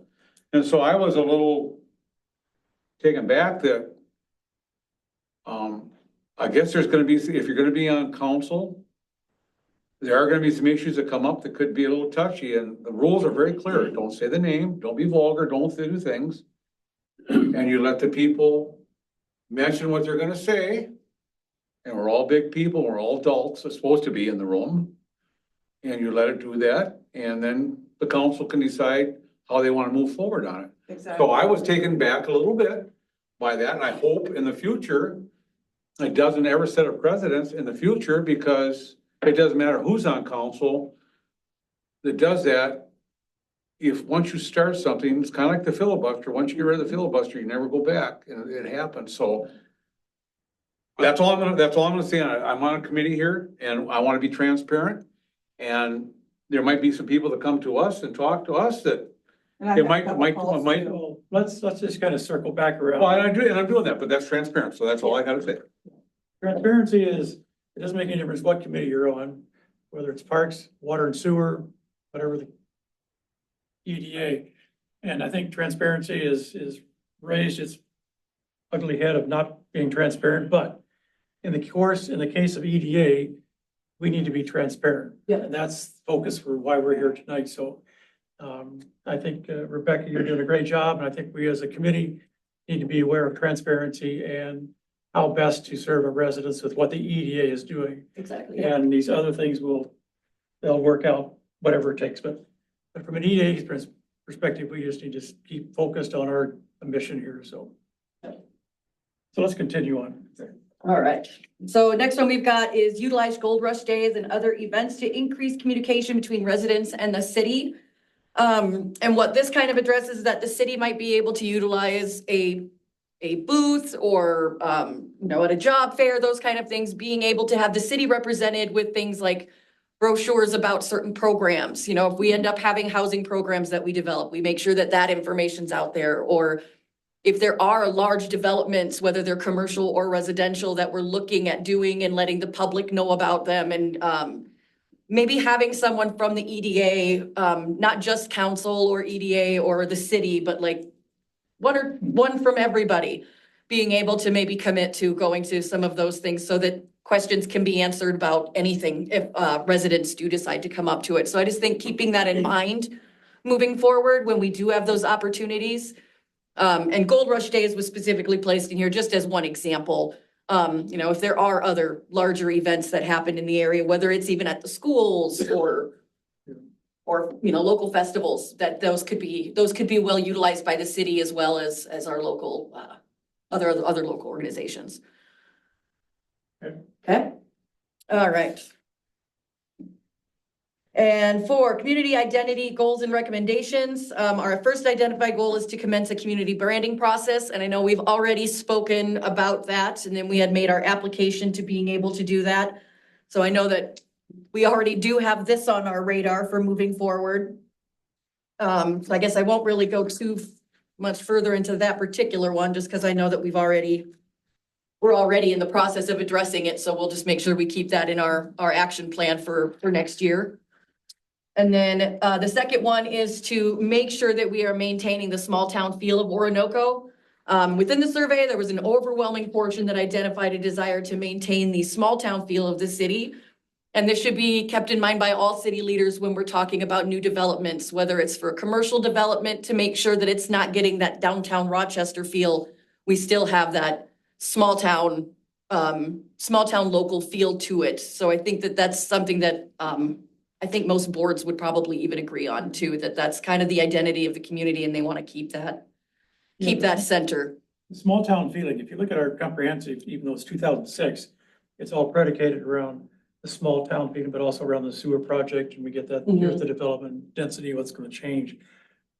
And so I was a little taken back that, I guess there's gonna be, if you're gonna be on council, there are gonna be some issues that come up that could be a little touchy, and the rules are very clear. Don't say the name, don't be vulgar, don't do things. And you let the people mention what they're gonna say. And we're all big people, we're all adults, are supposed to be in the room. And you let it do that, and then the council can decide how they wanna move forward on it. Exactly. So I was taken back a little bit by that, and I hope in the future, it doesn't ever set a precedence in the future, because it doesn't matter who's on council that does that. If, once you start something, it's kind of like the filibuster, once you get rid of the filibuster, you never go back, and it happens, so. That's all I'm gonna say. I'm on a committee here, and I wanna be transparent. And there might be some people that come to us and talk to us that, And I've it got a might, couple might, calls might, too. So let's just kind of circle back well, around. and I'm doing that, but that's transparent, so that's all I gotta say. Transparency is, it doesn't make any difference what committee you're on, whether it's parks, water and sewer, whatever the EDA. And I think transparency is raised its ugly head of not being transparent, but in the case of EDA, we need to be transparent. Yeah. And that's the focus for why we're here tonight. So I think Rebecca, you're doing a great job, and I think we as a committee need to be aware of transparency and how best to serve our residents with what the EDA is doing. Exactly. And these other things they'll work out whatever it takes, but from an EDA perspective, we just need to keep focused on our mission here, so. So let's continue on. All right. So next one we've got is utilize Gold Rush Days and other events to increase communication between residents and the city. And what this kind of addresses is that the city might be able to utilize a booth or, at a job fair, those kind of things, being able to have the city represented with things like brochures about certain programs. If we end up having housing programs that we develop, we make sure that that information's out there. Or if there are large developments, whether they're commercial or residential, that we're looking at doing and letting the public know about them. And maybe having someone from the EDA, not just council or EDA or the city, but like one from everybody, being able to maybe commit to going to some of those things so that questions can be answered about anything if residents do decide to come up to it. So I just think keeping that in mind moving forward when we do have those opportunities. And Gold Rush Days was specifically placed in here just as one example. If there are other larger events that happen in the area, whether it's even at the schools or local festivals, that those could be well utilized by the city as well as our local, other local organizations. Okay, all right. And for community identity goals and recommendations, our first identified goal is to commence a community branding process. And I know we've already spoken about that, and then we had made our application to being able to do that. So I know that we already do have this on our radar for moving forward. So I guess I won't really go too much further into that particular one, just because I know that we're already in the process of addressing it. So we'll just make sure we keep that in our action plan for next year. And then the second one is to make sure that we are maintaining the small town feel of Orinoco. Within the survey, there was an overwhelming portion that identified a desire to maintain the small town feel of the city. And this should be kept in mind by all city leaders when we're talking about new developments, whether it's for commercial development to make sure that it's not getting that downtown Rochester feel. We still have that small town local feel to it. So I think that that's something that I think most boards would probably even agree on too, that that's kind of the identity of the community and they want to keep that center. The small town feeling, if you look at our comprehensive, even though it's 2006, it's all predicated around the small town feeling, but also around the sewer project, and we get that, here's the development density, what's gonna change.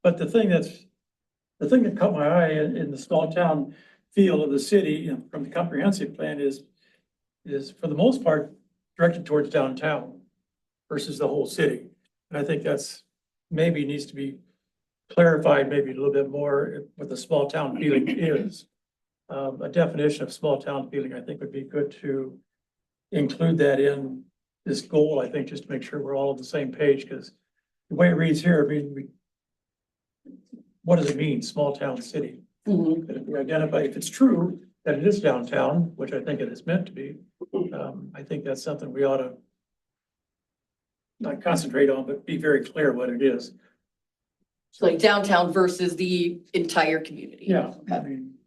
But the thing that caught my eye in the small town feel of the city, you know, from the comprehensive plan is for the most part directed towards downtown versus the whole city. And I think that's maybe needs to be clarified maybe a little bit more what the small town feeling is. A definition of small town feeling, I think would be good to include that in this goal, I think, just to make sure we're all on the same page, because the way it reads here, I mean, what does it mean, small town city? Mhm. And if we identify, if it's true that it is downtown, which I think it is meant to be, I think that's something we ought to not concentrate on, but be very clear what it is. So like downtown versus the entire community. Yeah, I mean,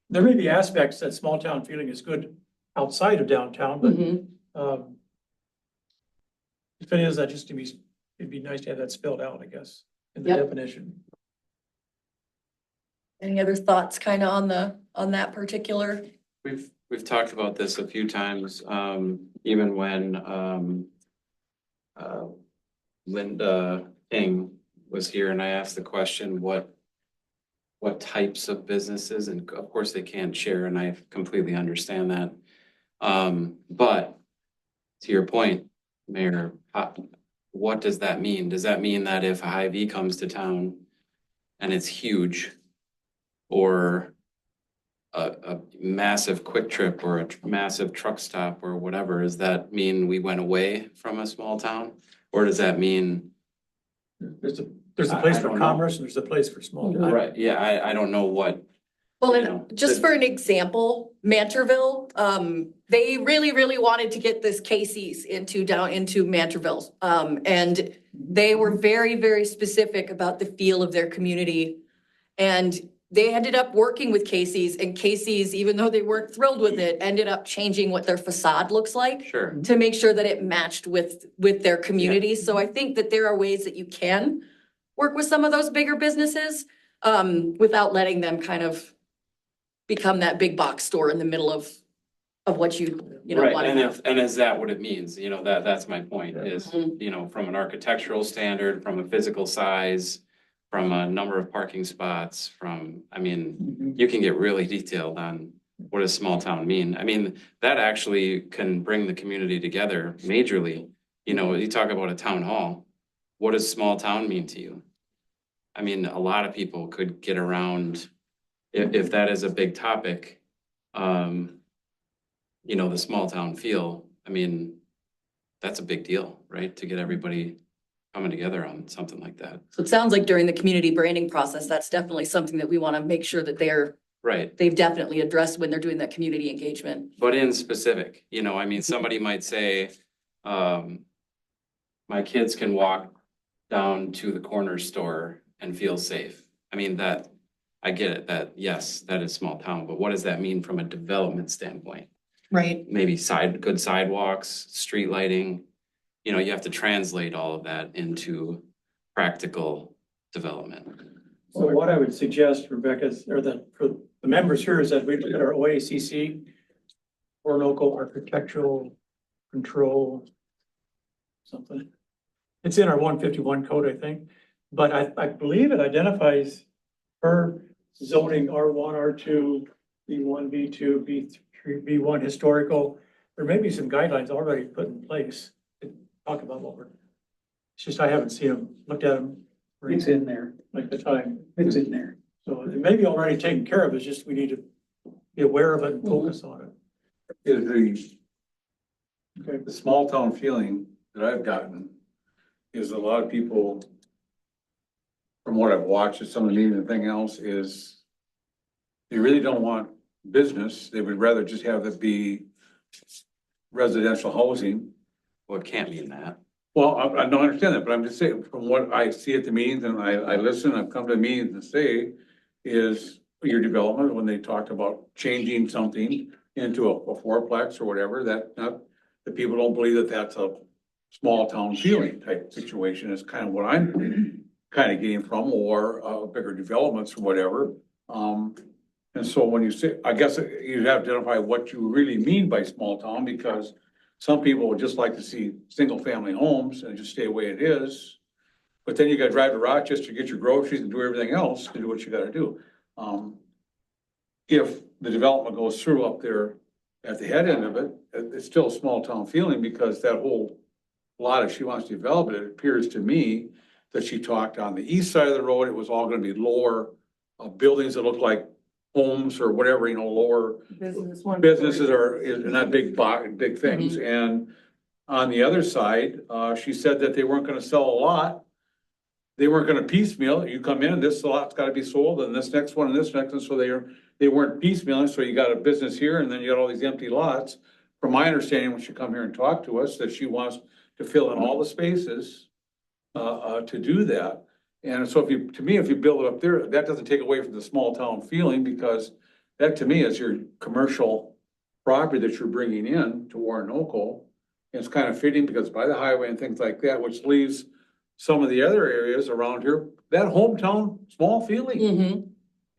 there may be aspects that small town feeling is good outside of downtown, but Mhm. if it is, it'd be nice to have that spelled out, I guess, in the Yep. definition. Any other thoughts kind of on that particular? We've talked about this a few times, even when, Linda Ing was here and I asked the question, what types of businesses, and of course they can't share, and I completely understand that. But to your point, Mayor, what does that mean? Does that mean that if a Hy-Vee comes to town and it's huge, or a massive Quick Trip or a massive truck stop or whatever, does that mean we went away from a small town? Or does that mean? There's a place I for don't know. commerce and there's a place for small. town. Right, yeah, I don't know what, Well, you know, and just for an example, Manterville, they really wanted to get this Casey's into Manterville. And they were very specific about the feel of their community. And they ended up working with Casey's, and Casey's, even though they weren't thrilled with it, ended up changing what their facade looks like sure, to make sure that it matched with their community. So I think that there are ways that you can work with some of those bigger businesses without letting them kind of become that big box store in the middle of what you know, right, want to have. and is that what it means? You know, that's my point, is, Mhm. you know, from an architectural standard, from a physical size, from a number of parking spots, I mean, you can get really detailed on what does small town mean? I mean, that actually can bring the community together majorly. You know, you talk about a town hall, what does small town mean to you? I mean, a lot of people could get around, if that is a big topic, you know, the small town feel, I mean, that's a big deal, right? To get everybody coming together on something like that. So it sounds like during the community branding process, that's definitely something that we want to make sure that Right, they've definitely addressed when they're doing that community engagement. but in specific, you know, I mean, somebody might say, my kids can walk down to the corner store and feel safe. I mean, I get it, that, yes, that is small town, but what does that mean from a development standpoint? Right. Maybe good sidewalks, street lighting, you know, you have to translate all of that into practical development. So what I would suggest, Rebecca, for the members here, is that we look at our OACC, or local architectural control, something. It's in our 151 code, I think, but I believe it identifies per zoning R1, R2, B1, B2, B3, B1 historical. There may be some guidelines already put in place to talk about what it's just I haven't seen them, looked at them. It's in there. Like the time. It's in there. So it may be already taken care of, it's just we need to be aware of it and focus on it. Is the small town feeling that I've gotten is a lot of people, from what I've watched at some of the meetings and everything else, is they really don't want business. They would rather just have it be residential housing. Well, it can't mean that. Well, I don't understand that, but I'm just saying, from what I see at the meetings and I listen, I've come to meetings and say, is your development, when they talked about changing something into a fourplex or whatever, that not, the people don't believe that that's a small town feeling type situation is kind of what I'm kind of getting from, or bigger developments or whatever. And so when you say, I guess you have to identify what you really mean by small town, because some people would just like to see single family homes and just stay the way it is. But then you gotta drive to Rochester, get your groceries and do everything else to do what you gotta do. If the development goes through up there at the head end of it, it's still a small town feeling, because that whole lot, if she wants to develop it, it appears to me that she talked on the east side of the road, it was all gonna be lower buildings that look like homes or whatever, you know, lower businesses are not big things. And on the other side, she said that they weren't gonna sell a lot. They weren't gonna piecemeal. You come in, this lot's gotta be sold, and this next one, and this next one, so they weren't piecemealing, so you got a business here, and then you got all these empty lots. From my understanding, when she come here and talk to us, that she wants to fill in all the spaces to do that. And so to me, if you build it up there, that doesn't take away from the small town feeling, because that to me is your commercial property that you're bringing in to Warnoco. And it's kind of fitting because by the highway and things like that, which leaves some of the other areas around here, that hometown, small feeling. Mm-hmm.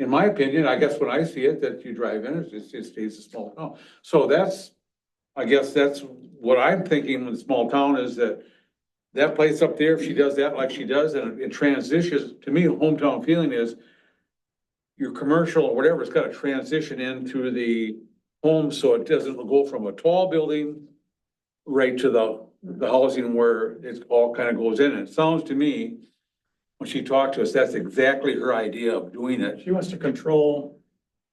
In my opinion, I guess when I see it, that you drive in, it stays a small town. So I guess that's what I'm thinking with small town, is that place up there, if she does that like she does, and it transitions, to me, hometown feeling is your commercial or whatever, it's got to transition into the home, so it doesn't go from a tall building right to the housing where it all kind of goes in. And it sounds to me, when she talked to us, that's exactly her idea of doing it. She wants to control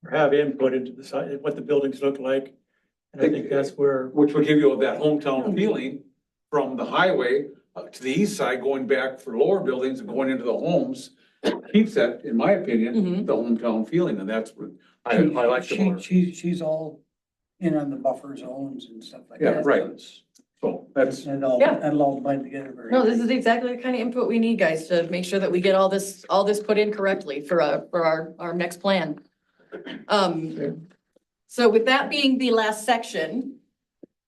or have input into the site, what the buildings look like. And I think that's where, Which would give you that hometown feeling from the highway to the east side, going back for lower buildings and going into the homes. Keeps that, in my opinion, the hometown feeling, and that's what I like about her. She's all in on the buffer zones and stuff like Yeah, that. right. So that's, And all, Yeah. that'll all blend together very. No, this is exactly the kind of input we need, guys, to make sure that we get all this put in correctly for our next plan. So with that being the last section,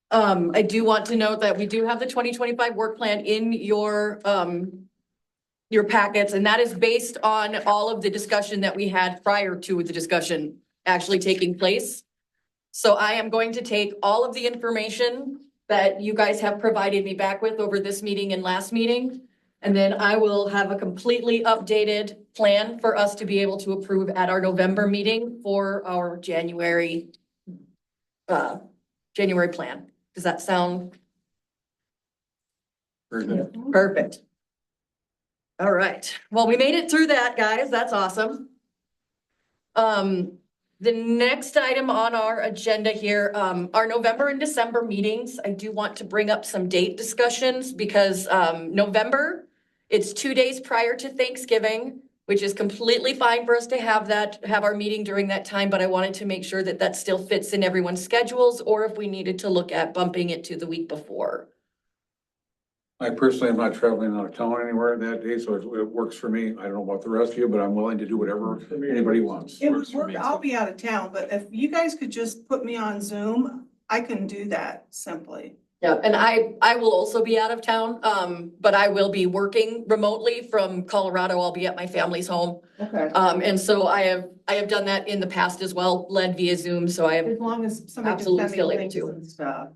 I do want to note that we do have the 2025 work plan in your packets, and that is based on all of the discussion that we had prior to the discussion actually taking place. So I am going to take all of the information that you guys have provided me back with over this meeting and last meeting, and then I will have a completely updated plan for us to be able to approve at our November meeting for our January plan. Does that sound very good. perfect? All right, well, we made it through that, guys, that's awesome. The next item on our agenda here, our November and December meetings, I do want to bring up some date discussions because, November, it's 2 days prior to Thanksgiving, which is completely fine for us to have our meeting during that time, but I wanted to make sure that that still fits in everyone's schedules, or if we needed to look at bumping it to the week before. I personally am not traveling out of town anywhere that day, so it works for me. I don't know about the rest of you, but I'm willing to do whatever anybody wants. It Works would for work, me, I'll too. be out of town, but if you guys could just put me on Zoom, I can do that simply. Yeah, and I will also be out of town, but I will be working remotely from Colorado. I'll be at my family's home. Okay. And so I have done that in the past as well, led via Zoom, so I have, As long as somebody Absolutely can send still me able links to. and stuff.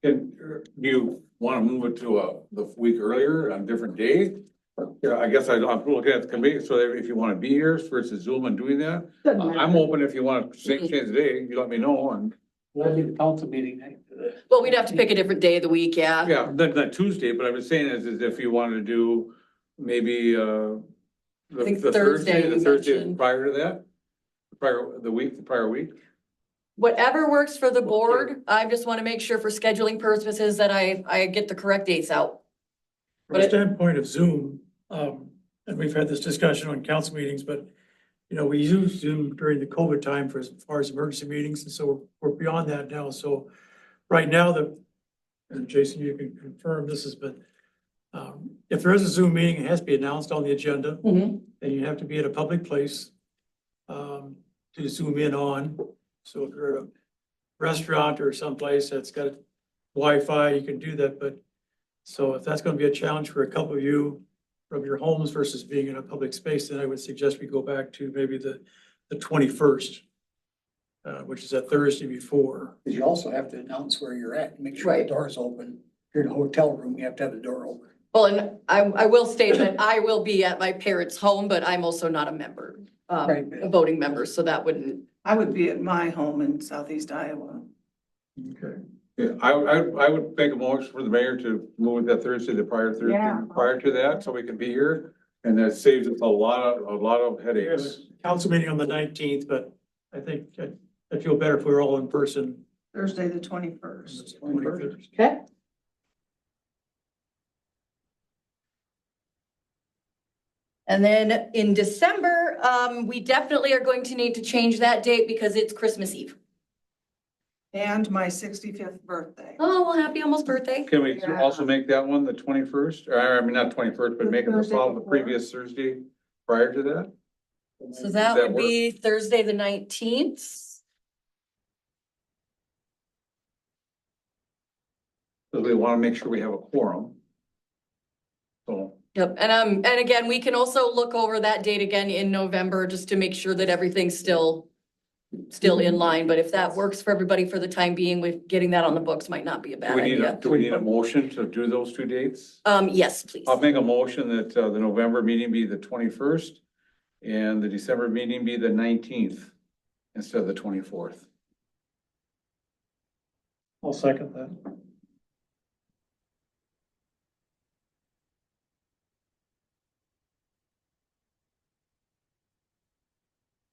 And do you want to move it to the week earlier on a different day? Yeah, I guess I'm looking at the committee, so if you want to be here versus Zoom and doing that, I'm open if you want to change the day, you let me know, and That'll be the council meeting night. well, we'd have to pick a different day of the week, yeah. yeah, not Tuesday, but I was saying is if you wanted to do maybe think the Thursday you the Thursday mentioned. prior to that? The prior week? Whatever works for the board, I just want to make sure for scheduling purposes that I get the correct dates out. From a standpoint of Zoom, and we've had this discussion on council meetings, but, you know, we used Zoom during the COVID time for as far as emergency meetings, and so we're beyond that now. So right now, and Jason, you can confirm this is, but if there is a Zoom meeting, it has to be announced on the agenda, Mhm. and you have to be at a public place to zoom in on. So if you're at a restaurant or someplace that's got Wi-Fi, you can do that, but so if that's gonna be a challenge for a couple of you from your homes versus being in a public space, then I would suggest we go back to maybe the 21st, which is that Thursday before. Because you also have to announce where you're at, make sure the Right. door's open. If you're in a hotel room, you have to have the door open. Well, and I will state that I will be at my parents' home, but I'm also not a member, Right. a voting member, so that wouldn't. I would be at my home in southeast Iowa. Okay. Yeah, I would make a motion for the mayor to move that Thursday, the prior Thursday, Yeah. prior to that, so we can be here. And that saves us a lot of We have headaches. a council meeting on the 19th, but I think I'd feel better if we were all in person. Thursday, the 21st. Okay. And then in December, we definitely are going to need to change that date because it's Christmas Eve. And my 65th birthday. Oh, well, happy almost birthday. Can we also make that one the 21st? Or I mean, not 21st, but make it the Thursday following, the before. previous Thursday prior to that? So that would be Thursday, the 19th. Because we want to make sure we have a quorum. So, Yep, and again, we can also look over that date again in November, just to make sure that everything's still in line, but if that works for everybody for the time being, with getting that on the books might not be a bad idea. do we need a motion to do those two dates? Yes, please. I'll make a motion that the November meeting be the 21st and the December meeting be the 19th instead of the 24th. I'll second that.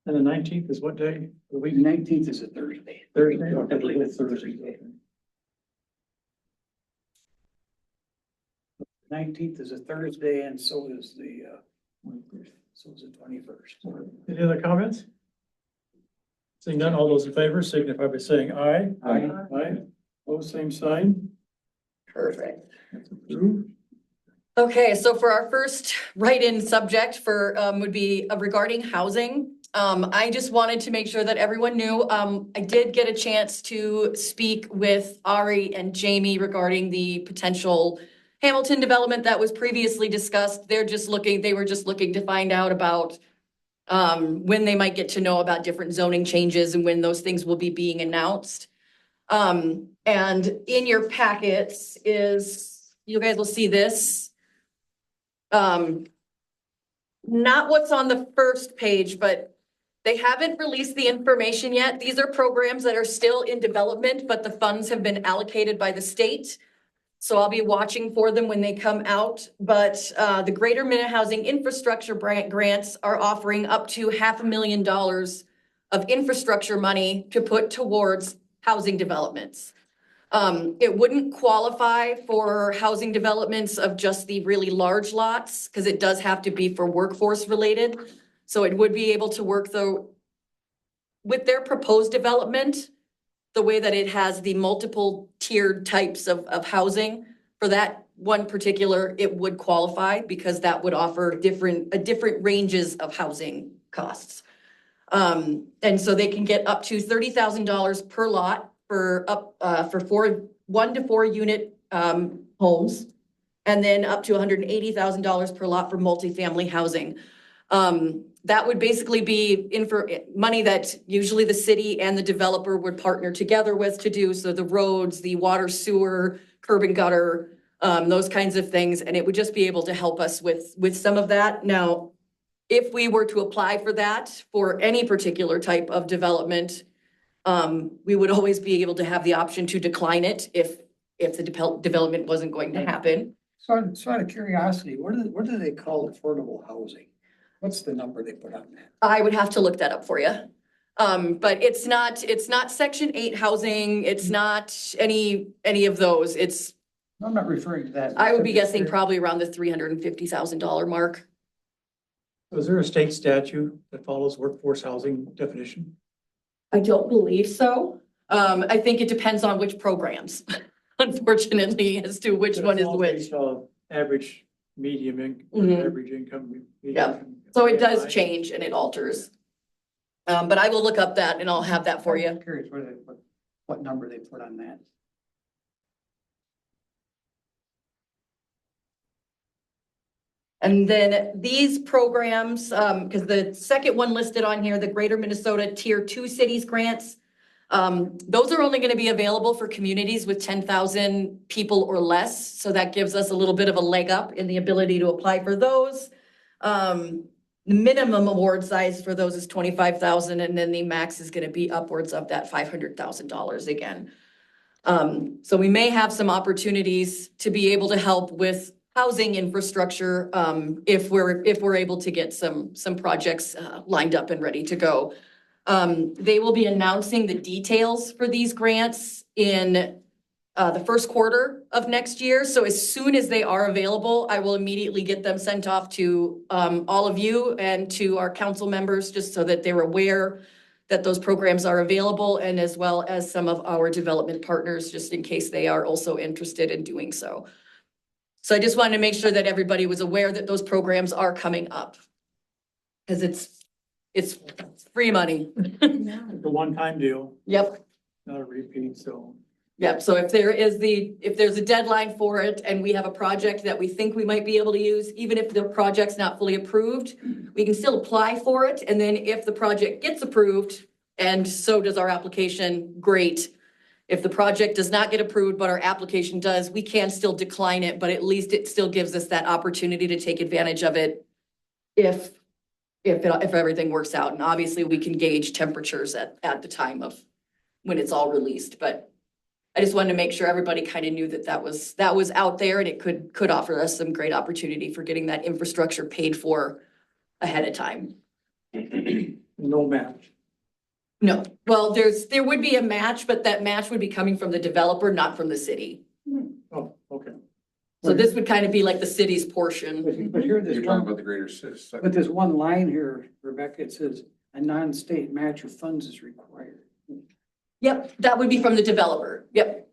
And the 19th is what day? The The week? 19th is a Thursday. Thursday? I believe it's Thursday. 19th is a Thursday and so is the 21st. Any other comments? Seeing none, all those in favor signify by saying aye. Aye. Aye. Oh, same sign. Perfect. That's approved. Okay, so for our first write-in subject for, would be regarding housing. I just wanted to make sure that everyone knew, I did get a chance to speak with Ari and Jamie regarding the potential Hamilton development that was previously discussed. They were just looking to find out about when they might get to know about different zoning changes and when those things will be being announced. And in your packets you guys will see this. Not what's on the first page, but they haven't released the information yet. These are programs that are still in development, but the funds have been allocated by the state. So I'll be watching for them when they come out. But the Greater Minna Housing Infrastructure Grants are offering up to $500,000 of infrastructure money to put towards housing developments. It wouldn't qualify for housing developments of just the really large lots, because it does have to be for workforce related. So it would be able to work though with their proposed development, the way that it has the multiple tiered types of housing. For that one particular, it would qualify because that would offer different ranges of housing costs. And so they can get up to $30,000 per lot for 1 to 4 unit homes. And then up to $180,000 per lot for multifamily housing. That would basically be money that usually the city and the developer would partner together with to do. So the roads, the water, sewer, curb and gutter, those kinds of things. And it would just be able to help us with some of that. Now, if we were to apply for that for any particular type of development, we would always be able to have the option to decline it if the development wasn't going to happen. So out of curiosity, what do they call affordable housing? What's the number they put on that? I would have to look that up for you. But it's not Section 8 housing. It's not any of those. It's I'm not referring to that. I would be guessing probably around the $350,000 mark. is there a state statute that follows workforce housing definition? I don't believe so. I think it depends on which programs, unfortunately, as to which one is which. Average, medium income, Mhm. average income. medium Yeah. income. So it does change and it alters. But I will look up that and I'll have that for you. I'm curious what number they put on that. And then these programs, because the second one listed on here, the Greater Minnesota Tier 2 Cities Grants, those are only going to be available for communities with 10,000 people or less. So that gives us a little bit of a leg up in the ability to apply for those. The minimum award size for those is 25,000, and then the max is going to be upwards of that $500,000 again. So we may have some opportunities to be able to help with housing infrastructure, if we're able to get some projects lined up and ready to go. They will be announcing the details for these grants in the first quarter of next year. So as soon as they are available, I will immediately get them sent off to all of you and to our council members, just so that they're aware that those programs are available, and as well as some of our development partners, just in case they are also interested in doing so. So I just wanted to make sure that everybody was aware that those programs are coming up. Because it's free money. It's a one-time deal, Yep. not a repeat, so. Yep, so if there's a deadline for it and we have a project that we think we might be able to use, even if the project's not fully approved, we can still apply for it. And then if the project gets approved, and so does our application, great. If the project does not get approved, but our application does, we can still decline it, but at least it still gives us that opportunity to take advantage of it if everything works out. And obviously we can gauge temperatures at the time of when it's all released, but I just wanted to make sure everybody kind of knew that was out there, and it could offer us some great opportunity for getting that infrastructure paid for ahead of time. No match. No, well, there would be a match, but that match would be coming from the developer, not from the city. Oh, okay. So this would kind of be like the city's portion. But here, You're talking about the greater system. but there's one line here, Rebecca, it says, a non-state match of funds is required. Yep, that would be from the developer. Yep.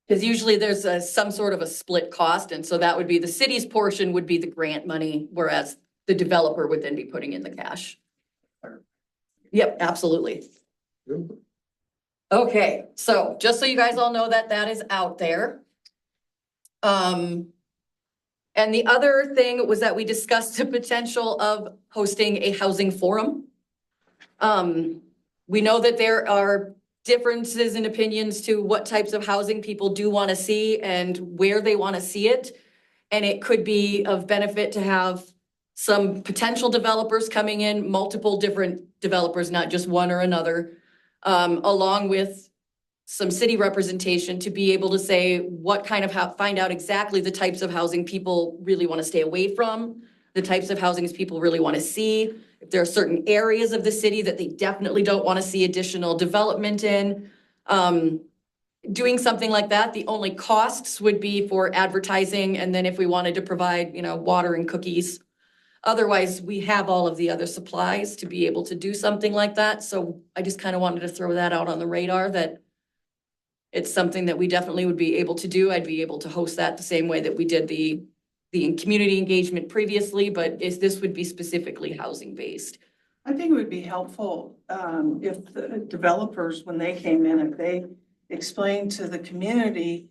Because usually there's some sort of a split cost, and so that would be the city's portion would be the grant money, whereas the developer would then be putting in the cash. Yep, absolutely. Okay, so just so you guys all know that is out there. And the other thing was that we discussed the potential of hosting a housing forum. We know that there are differences in opinions to what types of housing people do want to see and where they want to see it. And it could be of benefit to have some potential developers coming in, multiple different developers, not just one or another, along with some city representation to be able to say what kind of find out exactly the types of housing people really want to stay away from, the types of housings people really want to see. If there are certain areas of the city that they definitely don't want to see additional development in. Doing something like that, the only costs would be for advertising, and then if we wanted to provide, water and cookies. Otherwise, we have all of the other supplies to be able to do something like that. So I just kind of wanted to throw that out on the radar that it's something that we definitely would be able to do. I'd be able to host that the same way that we did the community engagement previously, but this would be specifically housing based. I think it would be helpful, if the developers, when they came in, if they explained to the community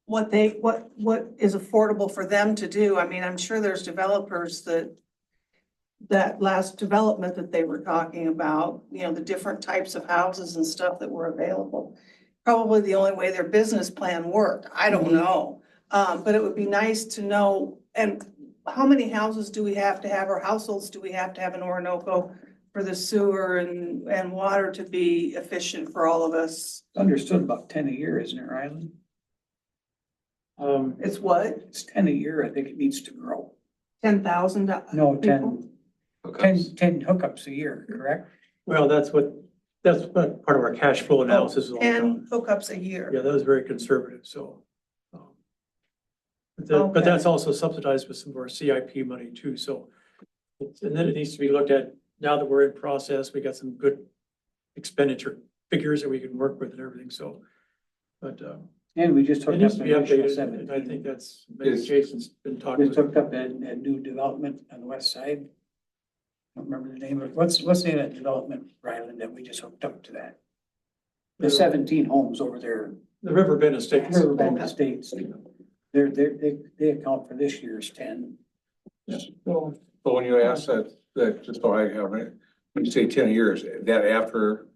what is affordable for them to do. I mean, I'm sure there's developers that last development that they were talking about, the different types of houses and stuff that were available. Probably the only way their business plan worked. I don't know. But it would be nice to know, and how many houses do we have to have, or households do we have to have in Orinoco for the sewer and water to be efficient for all of us? It's understood about 10 a year, isn't it, Rylan? It's what, It's 10 a year, I think it needs to grow. 10,000? No, 10 hookups a year, correct? Well, that's what That's part of our cash flow analysis. is all And done. hookups a year. Yeah, that was very conservative, so. But that's also subsidized with some of our CIP money too, so. And then it needs to be looked at, now that we're in process, we got some good expenditure figures that we can work with and everything, so. But, And we just it hooked needs up to an be additional updated, and I 17. think that's, maybe Is- Jason's been talking. Just hooked up a new development on the west side. I don't remember the name of it. What's the name of that development, Ryland, that we just hooked up to that? The 17 homes over there, The Riverbend Estates. Riverbend Estates. They account for this year's 10. So, But when you ask that, just so I have it, when you say 10 years, that after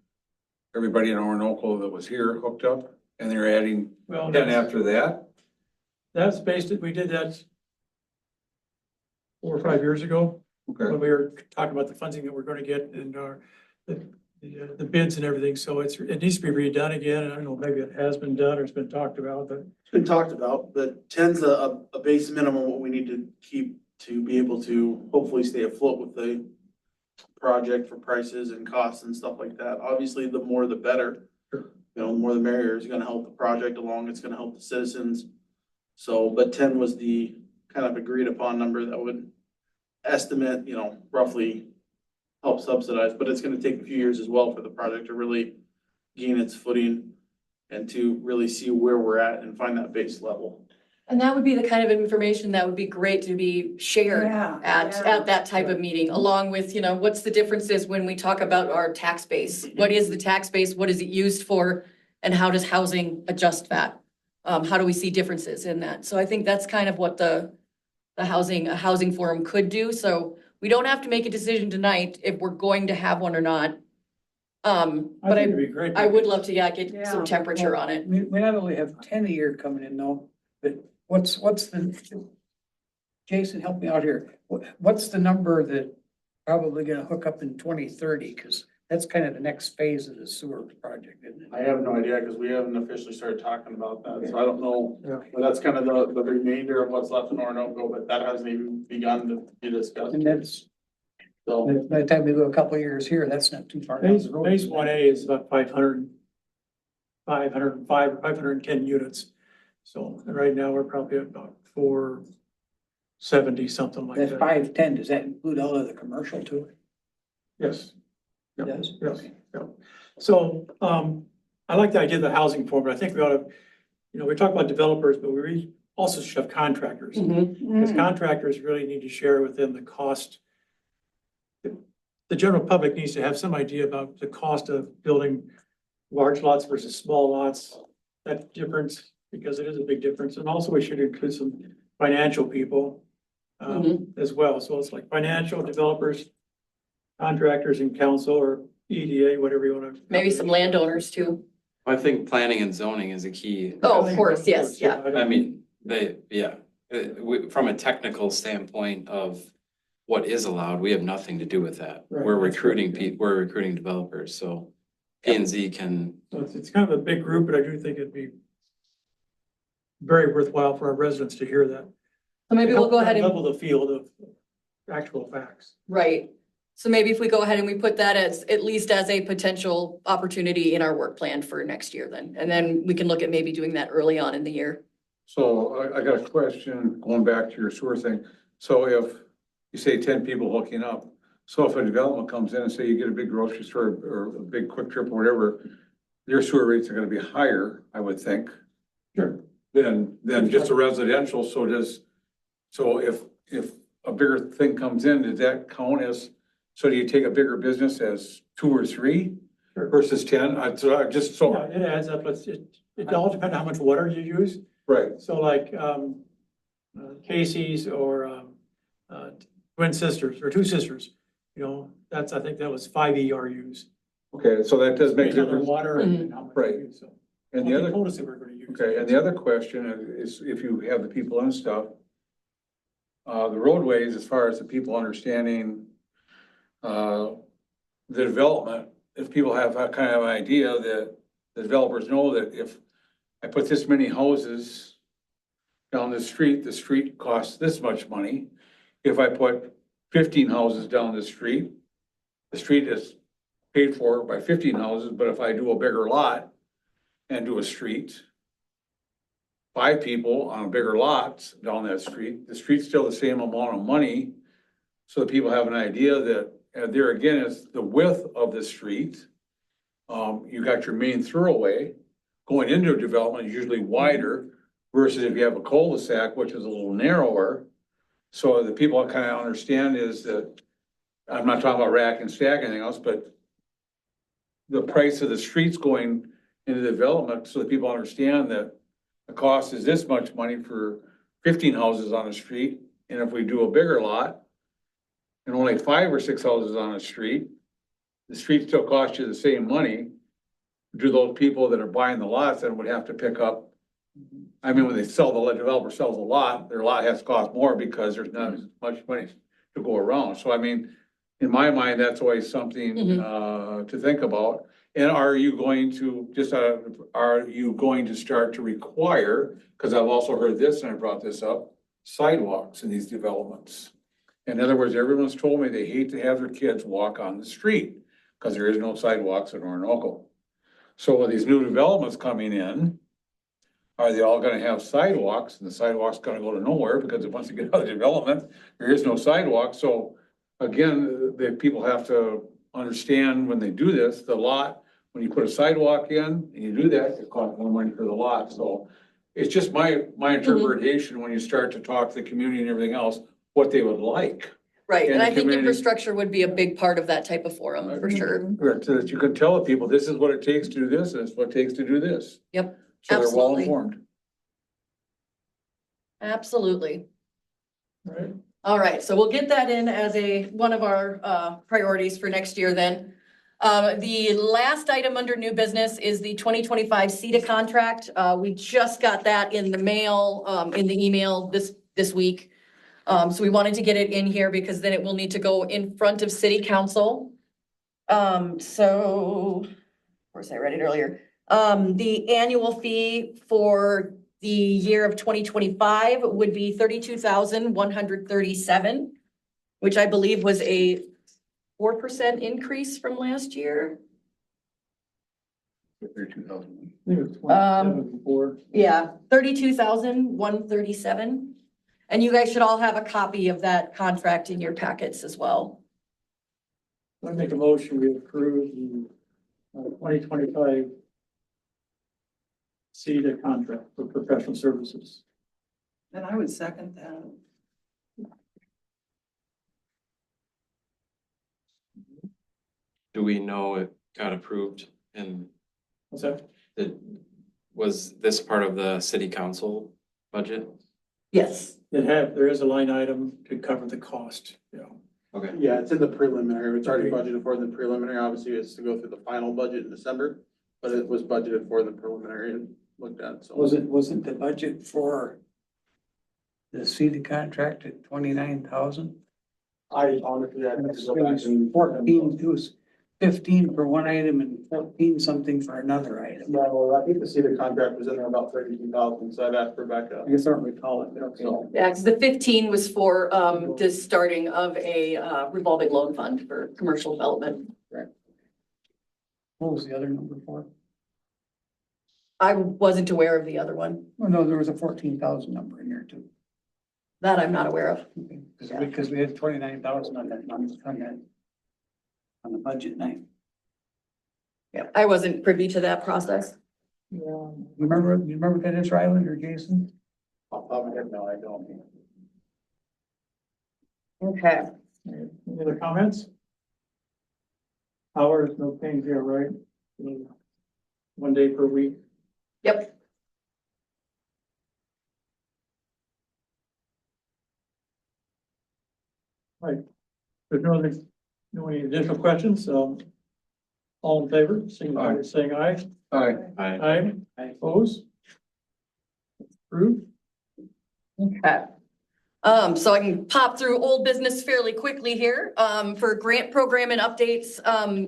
everybody in Orinoco that was here hooked up, and they're adding well, 10 after that? that's based, we did that 4 or 5 years ago, Okay, when we were talking about the funding that we're gonna get and our, the bids and everything, so it needs to be redone again, and I don't know, maybe it has been done or it's been talked about, but It's been talked about, but 10's a base minimum, what we need to keep to be able to hopefully stay afloat with the project for prices and costs and stuff like that. Obviously, the more the better. Sure. You know, the more the merrier. It's gonna help the project along, it's gonna help the citizens. So, but 10 was the kind of agreed upon number that would estimate, you know, roughly help subsidize, but it's gonna take a few years as well for the project to really gain its footing and to really see where we're at and find that base level. And that would be the kind of information that would be great to be shared Yeah, at yeah. that type of meeting, along with, you know, what's the differences when we talk about our tax base? What is the tax base? What is it used for? And how does housing adjust that? How do we see differences in that? So I think that's kind of what a housing forum could do. So we don't have to make a decision tonight if we're going to have one or not. I But think it'd be great. I would love to, yeah, get Yeah. some temperature on it. We not only have 10 a year coming in though, but what's the, Jason, help me out here. What's the number that probably gonna hook up in 2030? Cause that's kind of the next phase of the sewer project, isn't it? I have no idea, because we haven't officially started talking about that, so I don't know. Yeah. But that's kind of the remainder of what's left in Orinoco, but that hasn't even begun to be discussed. And that's, So, by the time we go a couple of years here, that's not too far down Phase, the road. phase 1A is about 510 units. So right now, we're probably at about 470, something like That that. 510, does that include all of the commercial too? Yes. It does? Yes. So, I like the idea of the housing form, but I think we ought to, you know, we talk about developers, but we also should have contractors. Because contractors really need to share with them the cost. The general public needs to have some idea about the cost of building large lots versus small lots. That difference, because it is a big difference. And also we should include some financial people as well. So it's like financial developers, contractors and council or EDA, whatever you want to. Maybe some landowners too. I think planning and zoning is a key. Oh, of course, yes, yeah. I mean, from a technical standpoint of what is allowed, we have nothing to do with that. Right, We're that's recruiting correct, we're recruiting developers, so P and Z can, So it's kind of a big group, but I do think it'd be very worthwhile for our residents to hear that. So maybe we'll go ahead and, Level the field of actual facts. right. So maybe if we go ahead and we put that as, at least as a potential opportunity in our work plan for next year then. And then we can look at maybe doing that early on in the year. so I got a question, going back to your sewer thing. So if you say 10 people hooking up, so if a development comes in and say you get a big grocery store or a big Quick Trip or whatever, your sewer rates are gonna be higher, I would think, Sure. than just a residential. So if a bigger thing comes in, does that count as, so do you take a bigger business as 2 or 3 Sure. versus 10? Yeah, it adds up. It all depends on how much water you use. Right, So like, Casey's or, Twin Sisters or Two Sisters, you know, I think that was 5 ERUs. okay, so that does make a Based on the difference. water and how much. Right. you use, so. And Well, the they other, told us that we're gonna use. okay, and the other question is if you have the people and stuff, the roadways, as far as the people understanding, the development, if people have that kind of idea that the developers know that if I put this many houses down the street costs this much money. If I put 15 houses down the street is paid for by 15 houses, but if I do a bigger lot and do a street, 5 people on a bigger lot down that street, the street's still the same amount of money. So that people have an idea that, there again, is the width of the street. You got your main thoroughway going into a development is usually wider versus if you have a cul-de-sac, which is a little narrower. So the people kind of understand is that, I'm not talking about rack and stack or anything else, but the price of the streets going into development, so that people understand that the cost is this much money for 15 houses on a street. And if we do a bigger lot and only 5 or 6 houses on a street, the street still costs you the same money. Do those people that are buying the lots then would have to pick up? I mean, when they sell, the developer sells a lot, their lot has to cost more because there's not as much money to go around. So I mean, in my mind, that's always something, to think about. And are you going to, are you going to start to require, because I've also heard this and I brought this up, sidewalks in these developments? In other words, everyone's told me they hate to have their kids walk on the street because there is no sidewalks in Orinoco. So with these new developments coming in, are they all gonna have sidewalks? And the sidewalk's gonna go to nowhere because once you get out of development, there is no sidewalk. So again, the people have to understand when they do this, the lot, when you put a sidewalk in and you do that, it costs more money for the lot. So it's just my interpretation when you start to talk to the community and everything else, what they would like. Right, And and the I think community- infrastructure would be a big part of that type of forum, for sure. Correct, so that you can tell the people, this is what it takes to do this, and it's what it takes to do this. Yep, So they're well absolutely. informed. Absolutely. Right. All right, so we'll get that in as one of our priorities for next year then. The last item under new business is the 2025 CETA contract. We just got that in the mail, in the email this week. So we wanted to get it in here because then it will need to go in front of city council. So, of course, I read it earlier. The annual fee for the year of 2025 would be $32,137, which I believe was a 4% increase from last year. 32,000. I think it was 27 before. Yeah, 32,137. And you guys should all have a copy of that contract in your packets as well. I make a motion, we approve the 2025 CETA contract for professional services. And I would second that. Do we know it got approved and What's that? was this part of the city council budget? Yes. There is a line item to cover the cost, Okay. Yeah, it's in the preliminary. It's already budgeted for in the preliminary. Obviously, it's to go through the final budget in December, but it was budgeted for the preliminary and looked at, so. Wasn't the budget for the CETA contract at 29,000? I honestly, I have to go back and. 14, it was 15 for one item and 14 something for another item. No, I think the CETA contract was in there about 32,000, so I'd ask Rebecca. I guess I don't recall it, but okay. So, Yeah, because the 15 was for the starting of a revolving loan fund for commercial development. What was the other number for? I wasn't aware of the other one. Oh, no, there was a 14,000 number in there too. That I'm not aware of. Okay, because we had 29,000 on that, on the budget night. Yeah, I wasn't privy to that process. You remember Dennis Ryland or Jason? off the top of my head, no, I don't. Okay. Any other comments? Hours, no change here, right? 1 day per week. Yep. There's no any additional questions, all in favor, signify by saying aye. Aye. I, Aye. Opposed? Approved. Okay. So I can pop through old business fairly quickly here. For grant program and updates,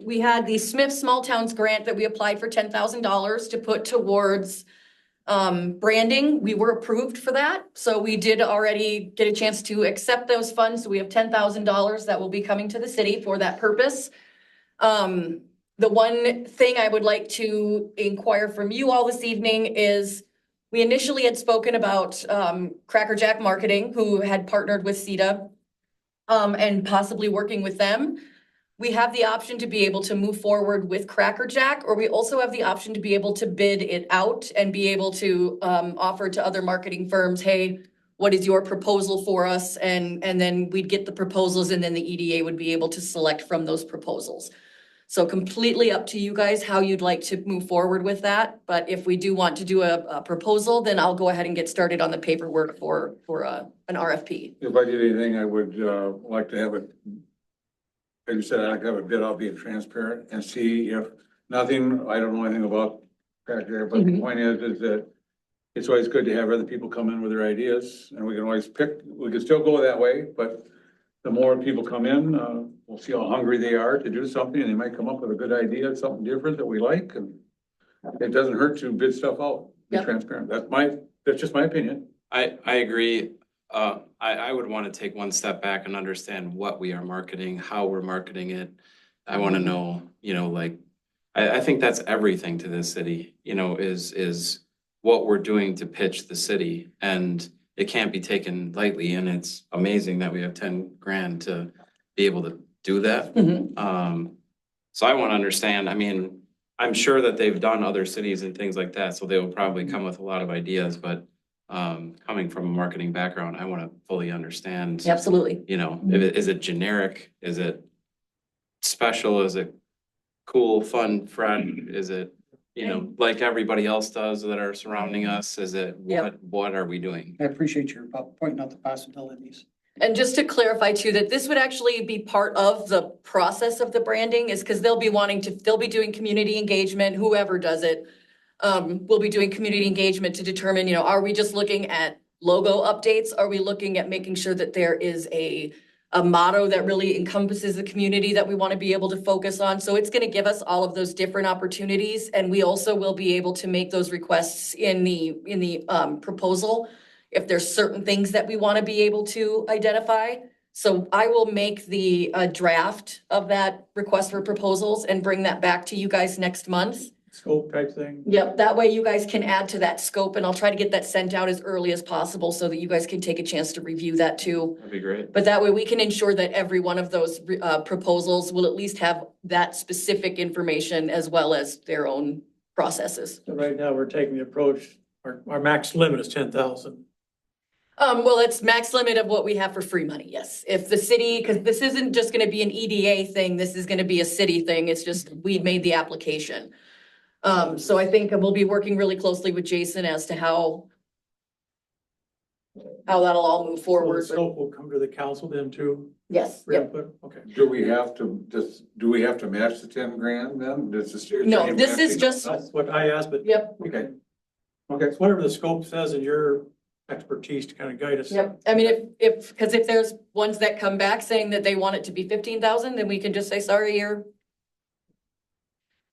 we had the Smith Small Towns Grant that we applied for $10,000 to put towards branding. We were approved for that. So we did already get a chance to accept those funds. So we have $10,000 that will be coming to the city for that purpose. The one thing I would like to inquire from you all this evening is, we initially had spoken about Cracker Jack Marketing, who had partnered with CETA, and possibly working with them. We have the option to be able to move forward with Cracker Jack, or we also have the option to be able to bid it out and be able to offer to other marketing firms, hey, what is your proposal for us? And then we'd get the proposals, and then the EDA would be able to select from those proposals. So completely up to you guys how you'd like to move forward with that. But if we do want to do a proposal, then I'll go ahead and get started on the paperwork for an RFP. If I did anything, I would, like to have it, like you said, I'd like to have a bid out being transparent and see if nothing, I don't know anything about Cracker, but the Mhm. point is that it's always good to have other people come in with their ideas, and we can always pick, we can still go that way, but the more people come in, we'll see how hungry they are to do something, and they might come up with a good idea, something different that we like, and it doesn't hurt to bid stuff out, be Yep. transparent. That's just my opinion. I agree. I would want to take one step back and understand what we are marketing, how we're marketing it. I want to know, like, I think that's everything to this city, is what we're doing to pitch the city. And it can't be taken lightly, and it's amazing that we have 10 grand to be able to do that. So I want to understand, I mean, I'm sure that they've done other cities and things like that, so they will probably come with a lot of ideas, but coming from a marketing background, I want to fully understand, Absolutely. is it generic? Is it special? Is it cool, fun, friend? Is it, like everybody else does that are surrounding us? Is it, Yep. what are we doing? I appreciate your pointing out the possibilities. And just to clarify too, that this would actually be part of the process of the branding, is because they'll be doing community engagement, whoever does it. Will be doing community engagement to determine, are we just looking at logo updates? Are we looking at making sure that there is a motto that really encompasses the community that we want to be able to focus on? So it's going to give us all of those different opportunities, and we also will be able to make those requests in the proposal if there's certain things that we want to be able to identify. So I will make the draft of that request for proposals and bring that back to you guys next month. Scope type thing. Yep, that way you guys can add to that scope, and I'll try to get that sent out as early as possible so that you guys can take a chance to review that too. That'd be great. But that way we can ensure that every one of those proposals will at least have that specific information as well as their own processes. So right now, we're taking the approach, our max limit is 10,000. Well, it's max limit of what we have for free money, yes. If the city, because this isn't just gonna be an EDA thing, this is gonna be a city thing, it's just, we made the application. So I think we'll be working really closely with Jason as to how that'll all move So the forward. scope will come to the council then too? Yes, for yep. input? Okay. Do we have to match the 10 grand then? No, this is just, That's what I asked, but yep, Okay. it's whatever the scope says in your expertise to kind of guide us. yep. I mean, because if there's ones that come back saying that they want it to be 15,000, then we can just say, sorry, you're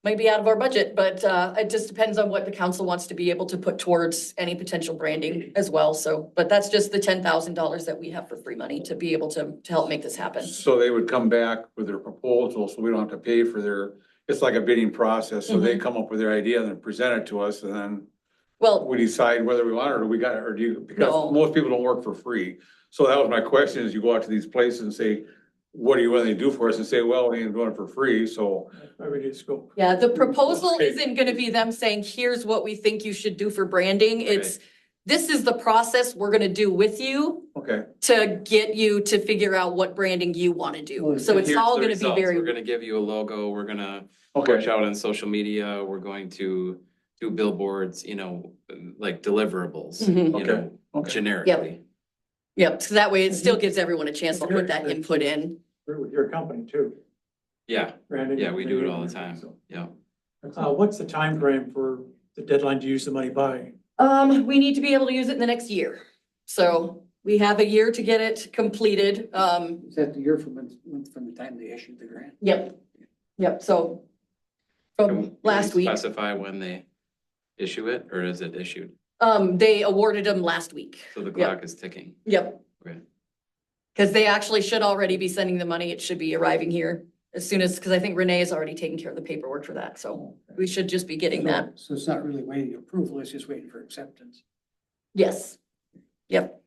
might be out of our budget, but it just depends on what the council wants to be able to put towards any potential branding as well. So, but that's just the $10,000 that we have for free money to be able to help make this happen. So they would come back with their proposal, so we don't have to pay for it's like a bidding process, so they come up with their idea and then present it to us, and then Well, we decide whether we want it, or do you, No. because most people don't work for free. So that was my question, is you go out to these places and say, what do you willing to do for us? And say, well, we ain't doing it for free, so. That's why we need scope. yeah, the proposal Okay. isn't gonna be them saying, here's what we think you should do for branding. It's, this is the process we're gonna do with you Okay, to get you to figure out what branding you wanna do. Well, So it's Here's all the gonna be results. very, We're gonna give you a logo, we're gonna push okay, out on social media, we're going to do billboards, like deliverables, Mhm. Okay. Okay. generically. yep, so that way it still gives everyone a chance to put that input in. We're with your company too, Yeah, Brandon. yeah, we do it all the time, So, yeah. what's the time frame for the deadline to use the money by? We need to be able to use it in the next year. So we have a year to get it completed. Is that the year from the time they issued the grant? Yep, so Can from we last week, Specify when they issue it, or is it issued? they awarded them last week. So the Yep. clock is ticking. Yep. Okay. Because they actually should already be sending the money. It should be arriving here as soon as, because I think Renee is already taking care of the paperwork for that, so we should just be getting that. So it's not really waiting approval, it's just waiting for acceptance. Yes. Yep.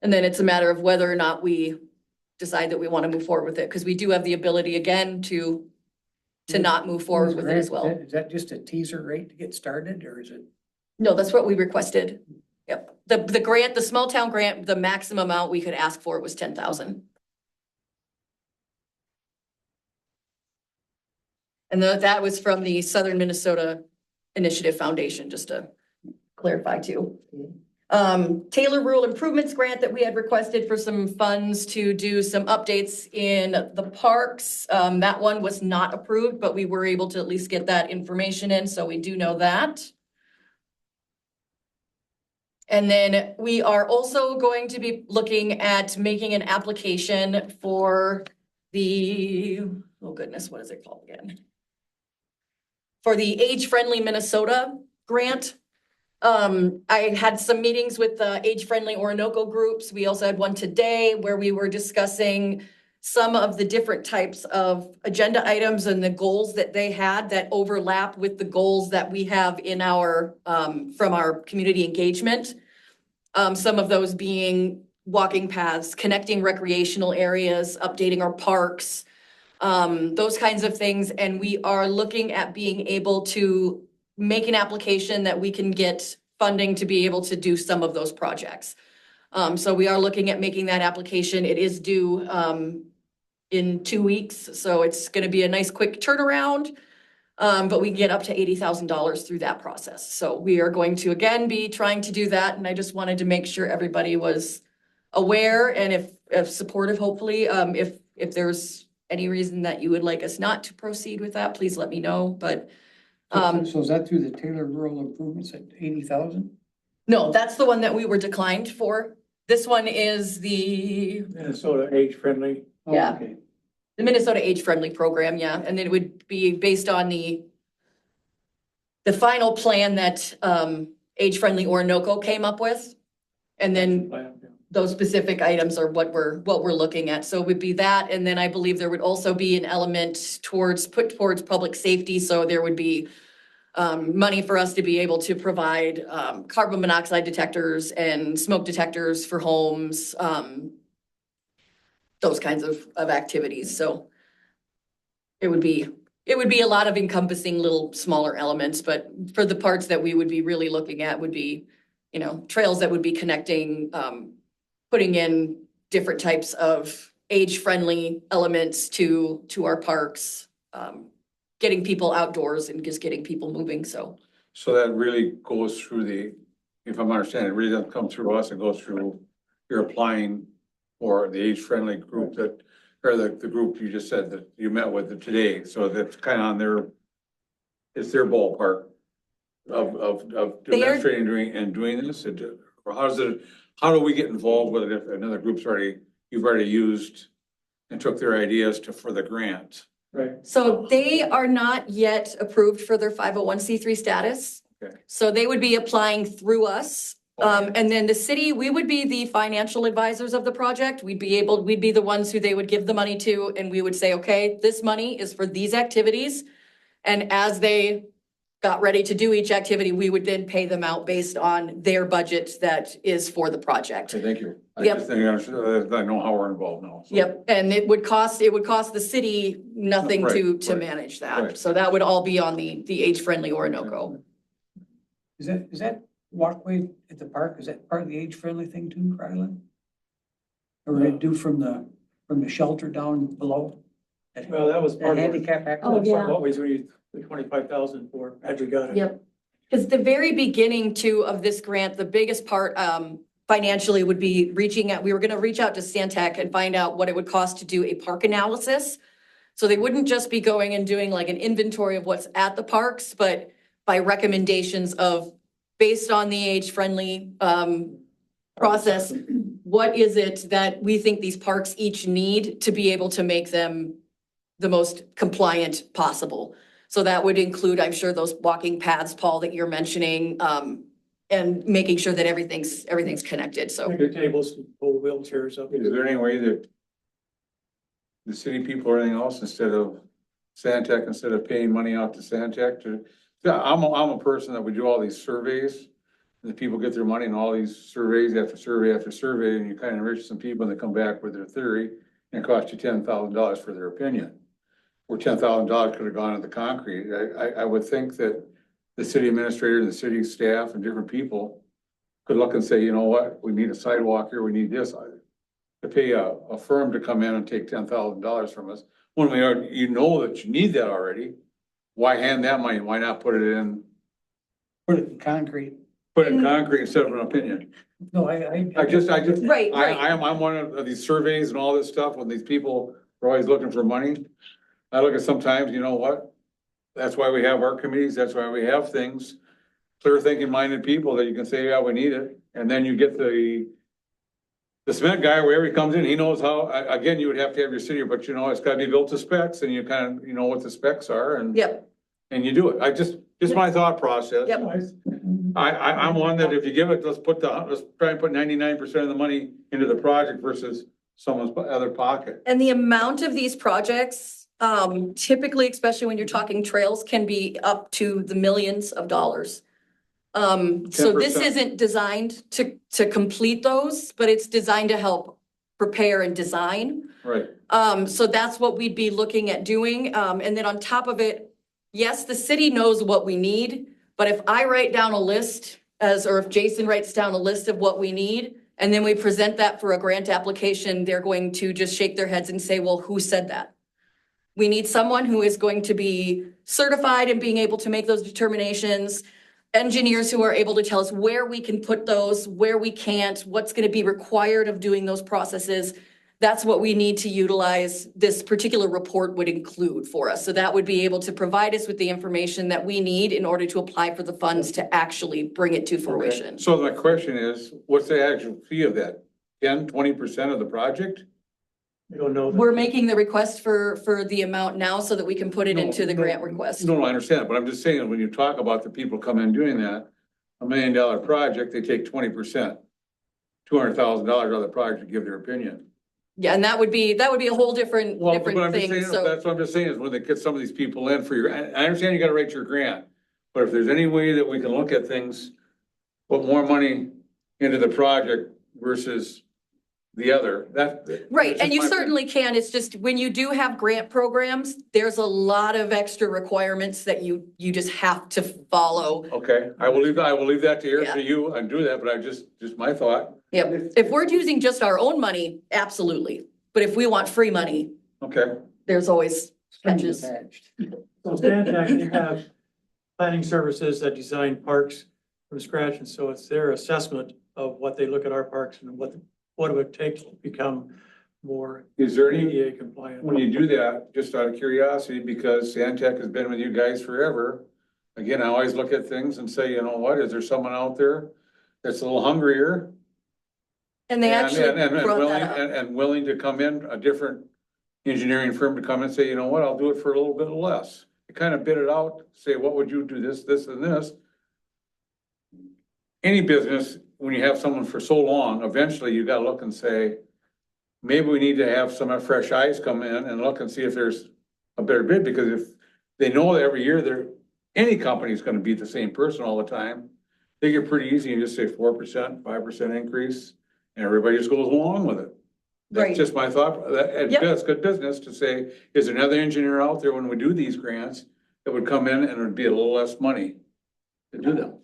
And then it's a matter of whether or not we decide that we want to move forward with it, because we do have the ability again to not move forward with it as well. Is that just a teaser rate to get started, or is it? No, that's what we requested. Yep. The grant, the small town grant, the maximum amount we could ask for was 10,000. And that was from the Southern Minnesota Initiative Foundation, just to clarify too. Taylor Rural Improvements Grant that we had requested for some funds to do some updates in the parks. That one was not approved, but we were able to at least get that information in, so we do know that. And then we are also going to be looking at making an application for the, oh goodness, what is it called again? For the Age Friendly Minnesota grant. I had some meetings with the Age Friendly Orinoco groups. We also had one today where we were discussing some of the different types of agenda items and the goals that they had that overlap with the goals that we have in our, from our community engagement. Some of those being walking paths, connecting recreational areas, updating our parks, those kinds of things. And we are looking at being able to make an application that we can get funding to be able to do some of those projects. So we are looking at making that application. It is due in 2 weeks, so it's gonna be a nice quick turnaround. But we can get up to $80,000 through that process. So we are going to again be trying to do that, and I just wanted to make sure everybody was aware and if supportive, hopefully. If there's any reason that you would like us not to proceed with that, please let me know, but So is that through the Taylor Rural Improvements at 80,000? no, that's the one that we were declined for. This one is the Minnesota Age Friendly. Yeah. Okay. Minnesota Age Friendly Program, yeah, and it would be based on the final plan that Age Friendly Orinoco came up with. And then those specific items are what we're looking at. So it would be that, and then I believe there would also be an element put towards public safety. So there would be money for us to be able to provide carbon monoxide detectors and smoke detectors for homes, those kinds of activities. So it would be a lot of encompassing little smaller elements, but for the parts that we would be really looking at would be, you know, trails that would be connecting, putting in different types of age-friendly elements to our parks, getting people outdoors and just getting people moving, so. So that really goes through if I'm understanding, it really doesn't come through us, it goes through, you're applying for the age-friendly group that, or the group you just said that you met with today, so that's kind of on it's their ballpark of demonstrating and doing this, or how do we get involved with it if another group's you've already used and took their ideas for the grant? Right. So they are not yet approved for their 501c3 status. Okay. So they would be applying through us. And then the city, we would be the financial advisors of the project. We'd be the ones who they would give the money to, and we would say, okay, this money is for these activities. And as they got ready to do each activity, we would then pay them out based on their budget that is for the project. Okay, thank you. I Yep. just think I know how we're involved now. So. Yep, and it would cost the city nothing Right, to right, manage that. right. So that would all be on the age-friendly Orinoco. Is that walkway at the park, is that part of the age-friendly thing too, Ryland? Or would it do from the shelter down below? Well, that was The part of handicap access? Oh, yeah. what we used the 25,000 for, had we got it. Yep, because the very beginning too of this grant, the biggest part financially would be we were gonna reach out to Stantec and find out what it would cost to do a park analysis. So they wouldn't just be going and doing like an inventory of what's at the parks, but by recommendations based on the age-friendly process, what is it that we think these parks each need to be able to make them the most compliant possible? So that would include, I'm sure, those walking paths, Paul, that you're mentioning, and making sure that everything's connected, so. Picnic tables, pull wheelchairs up. Is there any way that the city people or anything else instead of Sandtech, instead of paying money out to Sandtech to, yeah, I'm a person that would do all these surveys. And the people get their money in all these surveys after survey after survey, and you kind of enrich some people and they come back with their theory and it costs you $10,000 for their opinion. Where $10,000 could have gone into concrete. I would think that the city administrator, the city staff and different people could look and say, you know what, we need a sidewalk here, we need this. To pay a firm to come in and take $10,000 from us, when we are, you know that you need that already, why hand that money? Why not put it in concrete. concrete instead of an opinion? No, I just, Right, right. I'm one of these surveys and all this stuff, when these people are always looking for money. I look at sometimes, you know what? That's why we have our committees, that's why we have things, clear thinking minded people that you can say, yeah, we need it, and then you get the cement guy, wherever he comes in, he knows how, again, you would have to have your city, but you know, it's gotta be built to specs, and you kind of, you know what the specs are, and Yep, and you do it. Just my thought process. Yep. I'm one that if you give it, let's try and put 99% of the money into the project versus someone's other pocket. and the amount of these projects, typically, especially when you're talking trails, can be up to the millions of dollars. So this 10%. isn't designed to complete those, but it's designed to help prepare and design. Right. So that's what we'd be looking at doing. And then on top of it, yes, the city knows what we need, but if I write down a list or if Jason writes down a list of what we need, and then we present that for a grant application, they're going to just shake their heads and say, well, who said that? We need someone who is going to be certified in being able to make those determinations, engineers who are able to tell us where we can put those, where we can't, what's going to be required of doing those processes. That's what we need to utilize. This particular report would include for us. So that would be able to provide us with the information that we need in order to apply for the funds to actually bring it to fruition. So my question is, what's the actual fee of that? 10-20% of the project? You don't know. that. We're making the request for the amount now so that we can put it No, into the no, grant request. No, I understand, but I'm just saying, when you talk about the people coming in doing that, $1 million project, they take 20%. $200,000 out of the project to give their opinion. Yeah, and that would be a whole different Well, but I'm just thing, saying, so. that's what I'm just saying, is when they get some of these people in for your, I understand you gotta write your grant. But if there's any way that we can look at things, put more money into the project versus the other, Right, and you that's just my- certainly can. It's just when you do have grant programs, there's a lot of extra requirements that you just have to follow. Okay, I will leave that to Yeah. you and do that, but just my thought. Yep, if we're using just our own money, absolutely. But if we want free money, Okay, there's always catches. So Stantec, you have planning services that design parks from scratch, and so it's their assessment of what they look at our parks and what it would take to become more is there any, ADA compliant. when you do that, just out of curiosity, because Sandtech has been with you guys forever. Again, I always look at things and say, you know what, is there someone out there that's a little hungrier? And they actually And brought willing, that up. and willing to come in, a different engineering firm to come and say, you know what, I'll do it for a little bit less. You kind of bid it out, say, what would you do, this, and this? Any business, when you have someone for so long, eventually you gotta look and say, maybe we need to have some fresh eyes come in and look and see if there's a better bid, because if they know that every year any company's gonna beat the same person all the time, they get pretty easy and just say 4%, 5% increase, and everybody just goes along with it. Right. That's just my thought, that's good business to say, is there another engineer out there when we do these grants that would come in and it would be a little less money to do them?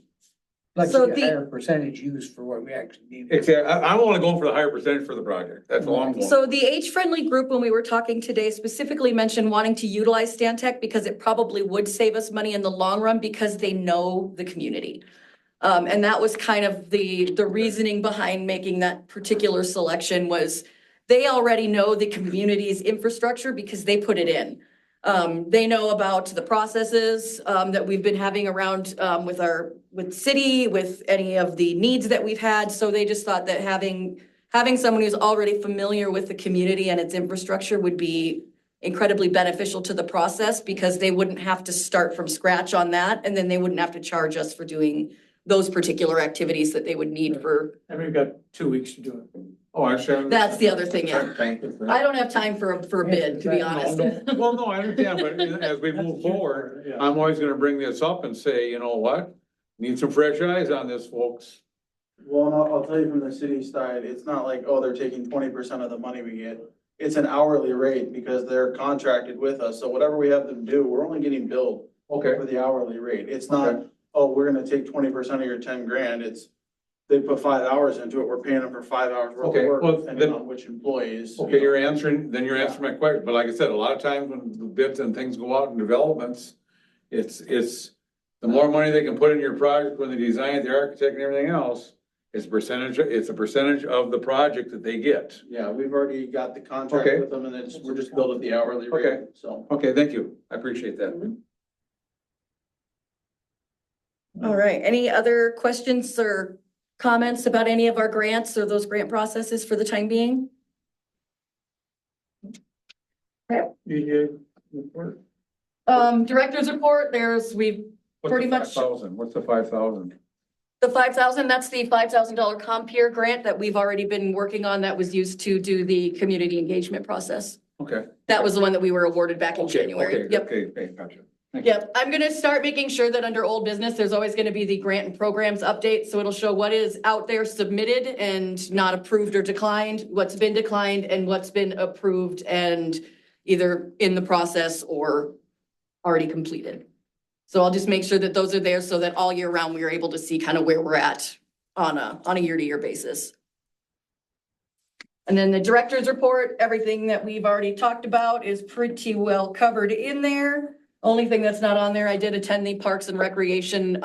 Like So to get the- higher percentage used for what we actually need. Exactly, I'm only going for the higher percentage for the project, that's all I'm going. So the age-friendly group, when we were talking today, specifically mentioned wanting to utilize Stantec because it probably would save us money in the long run because they know the community. And that was kind of the reasoning behind making that particular selection was they already know the community's infrastructure because they put it in. They know about the processes that we've been having around with city, with any of the needs that we've had. So they just thought that having someone who's already familiar with the community and its infrastructure would be incredibly beneficial to the process because they wouldn't have to start from scratch on that, and then they wouldn't have to charge us for doing those particular activities that they would need for, And we've got 2 weeks to do it. Oh, I understand. that's the other thing, yeah. Thank you for that. I don't have time for a bid, to be honest. Well, no, I understand, but as we move forward, Yeah. I'm always gonna bring this up and say, you know what? Need some fresh eyes on this, folks. Well, and I'll tell you from the city side, it's not like, oh, they're taking 20% of the money we get. It's an hourly rate because they're contracted with us, so whatever we have them do, we're only getting billed Okay, for the hourly rate. It's not, oh, we're gonna take 20% of your 10 grand, it's, they put 5 hours into it, we're paying them for 5 hours worth Okay, of work, well, depending then- on which employees. okay, you're answering my question, but like I said, a lot of times when the bids and things go out in developments, it's the more money they can put in your project when they design it, the architect and everything else, it's a percentage of the project that they get. Yeah, we've already got the contract Okay. with them and we're just billed at the hourly rate, Okay. so. Okay, thank you. I appreciate that. All right, any other questions or comments about any of our grants or those grant processes for the time being? DJ report. Director's report, we've Pretty much- 5,000? What's the 5,000? the 5,000, that's the $5,000 Compeer grant that we've already been working on that was used to do the community engagement process. Okay. That was the one that we were awarded back in Okay, January. okay, Yep. okay, gotcha. Thank you. Yep, I'm gonna start making sure that under old business, there's always gonna be the grant and programs update, so it'll show what is out there submitted and not approved or declined, what's been declined and what's been approved and either in the process or already completed. So I'll just make sure that those are there so that all year round, we are able to see kind of where we're at on a year-to-year basis. And then the director's report, everything that we've already talked about is pretty well covered in there. Only thing that's not on there, I did attend the Parks and Recreation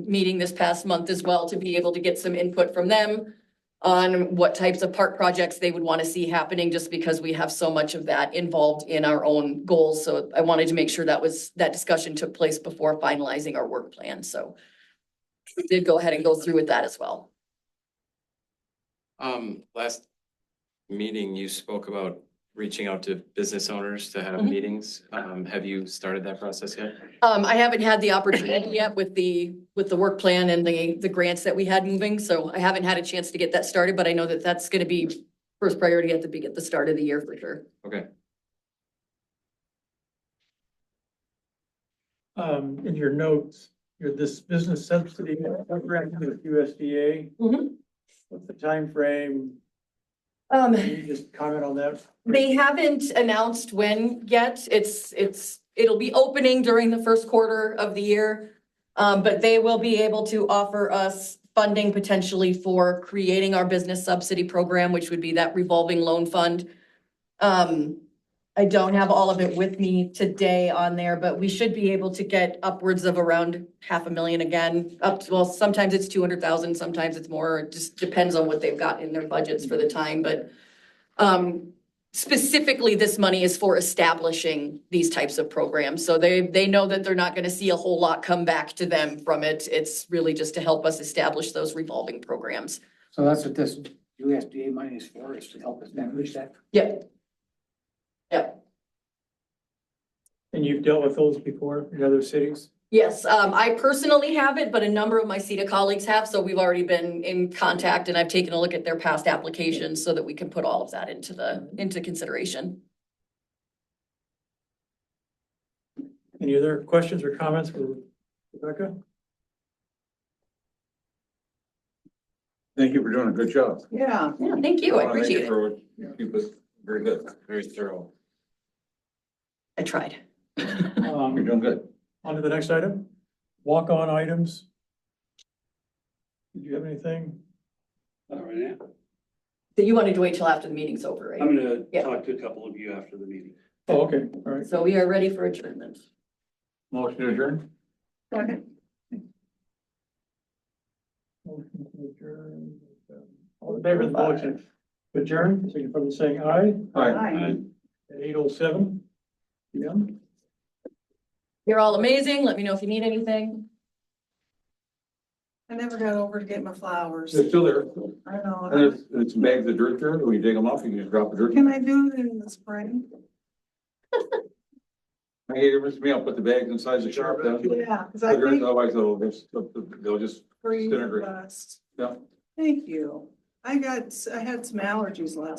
meeting this past month as well to be able to get some input from them on what types of park projects they would want to see happening, just because we have so much of that involved in our own goals. So I wanted to make sure that discussion took place before finalizing our work plan. So we did go ahead and go through with that as well. Last meeting, you spoke about reaching out to business owners to have Mhm. meetings. Have you started that process yet? I haven't had the opportunity yet with the work plan and the grants that we had moving, so I haven't had a chance to get that started, but I know that that's gonna be first priority at the start of the year for sure. Okay. In your notes, this business subsidy program with USDA. Mhm. What's the timeframe? Can you just comment on that? They haven't announced when yet. It'll be opening during the first quarter of the year. But they will be able to offer us funding potentially for creating our business subsidy program, which would be that revolving loan fund. I don't have all of it with me today on there, but we should be able to get upwards of around $500,000 again. Well, sometimes it's 200,000, sometimes it's more. It just depends on what they've got in their budgets for the time, but specifically, this money is for establishing these types of programs. So they know that they're not gonna see a whole lot come back to them from it. It's really just to help us establish those revolving programs. So that's what this USDA money is for, is to help us manage that. Yep. Yep. And you've dealt with those before in other cities? Yes, I personally have it, but a number of my CETA colleagues have, so we've already been in contact and I've taken a look at their past applications so that we can put all of that into consideration. Any other questions or comments for Rebecca? Thank you for doing a good job. Yeah, Yeah, thank you, I wanna thank appreciate it. for what you was very good. Very thorough. I tried. You're doing good. On to the next item, walk-on items. Did you have anything? All right, So you wanted to wait till after the meeting's over, I'm right? gonna Yeah. talk to a couple of you after the meeting. Oh, okay, all right. So we are ready for adjournment. Motion adjourned? okay. Motion to adjourn. All in favor of the motion to adjourn, signify by saying aye Hi. at 8:07 p.m. You're all amazing. Let me know if you need anything. I never got over to get my flowers. It's still there. I know. And it's bags of dirt there. When you dig them off, you can just drop the dirt. Can I do it in the spring? I hate it for me, I'll put the bags inside the sharp then. Yeah, because I Figure it, think otherwise they'll just for you, disintegrate. best. Yeah. Thank you. I had some allergies last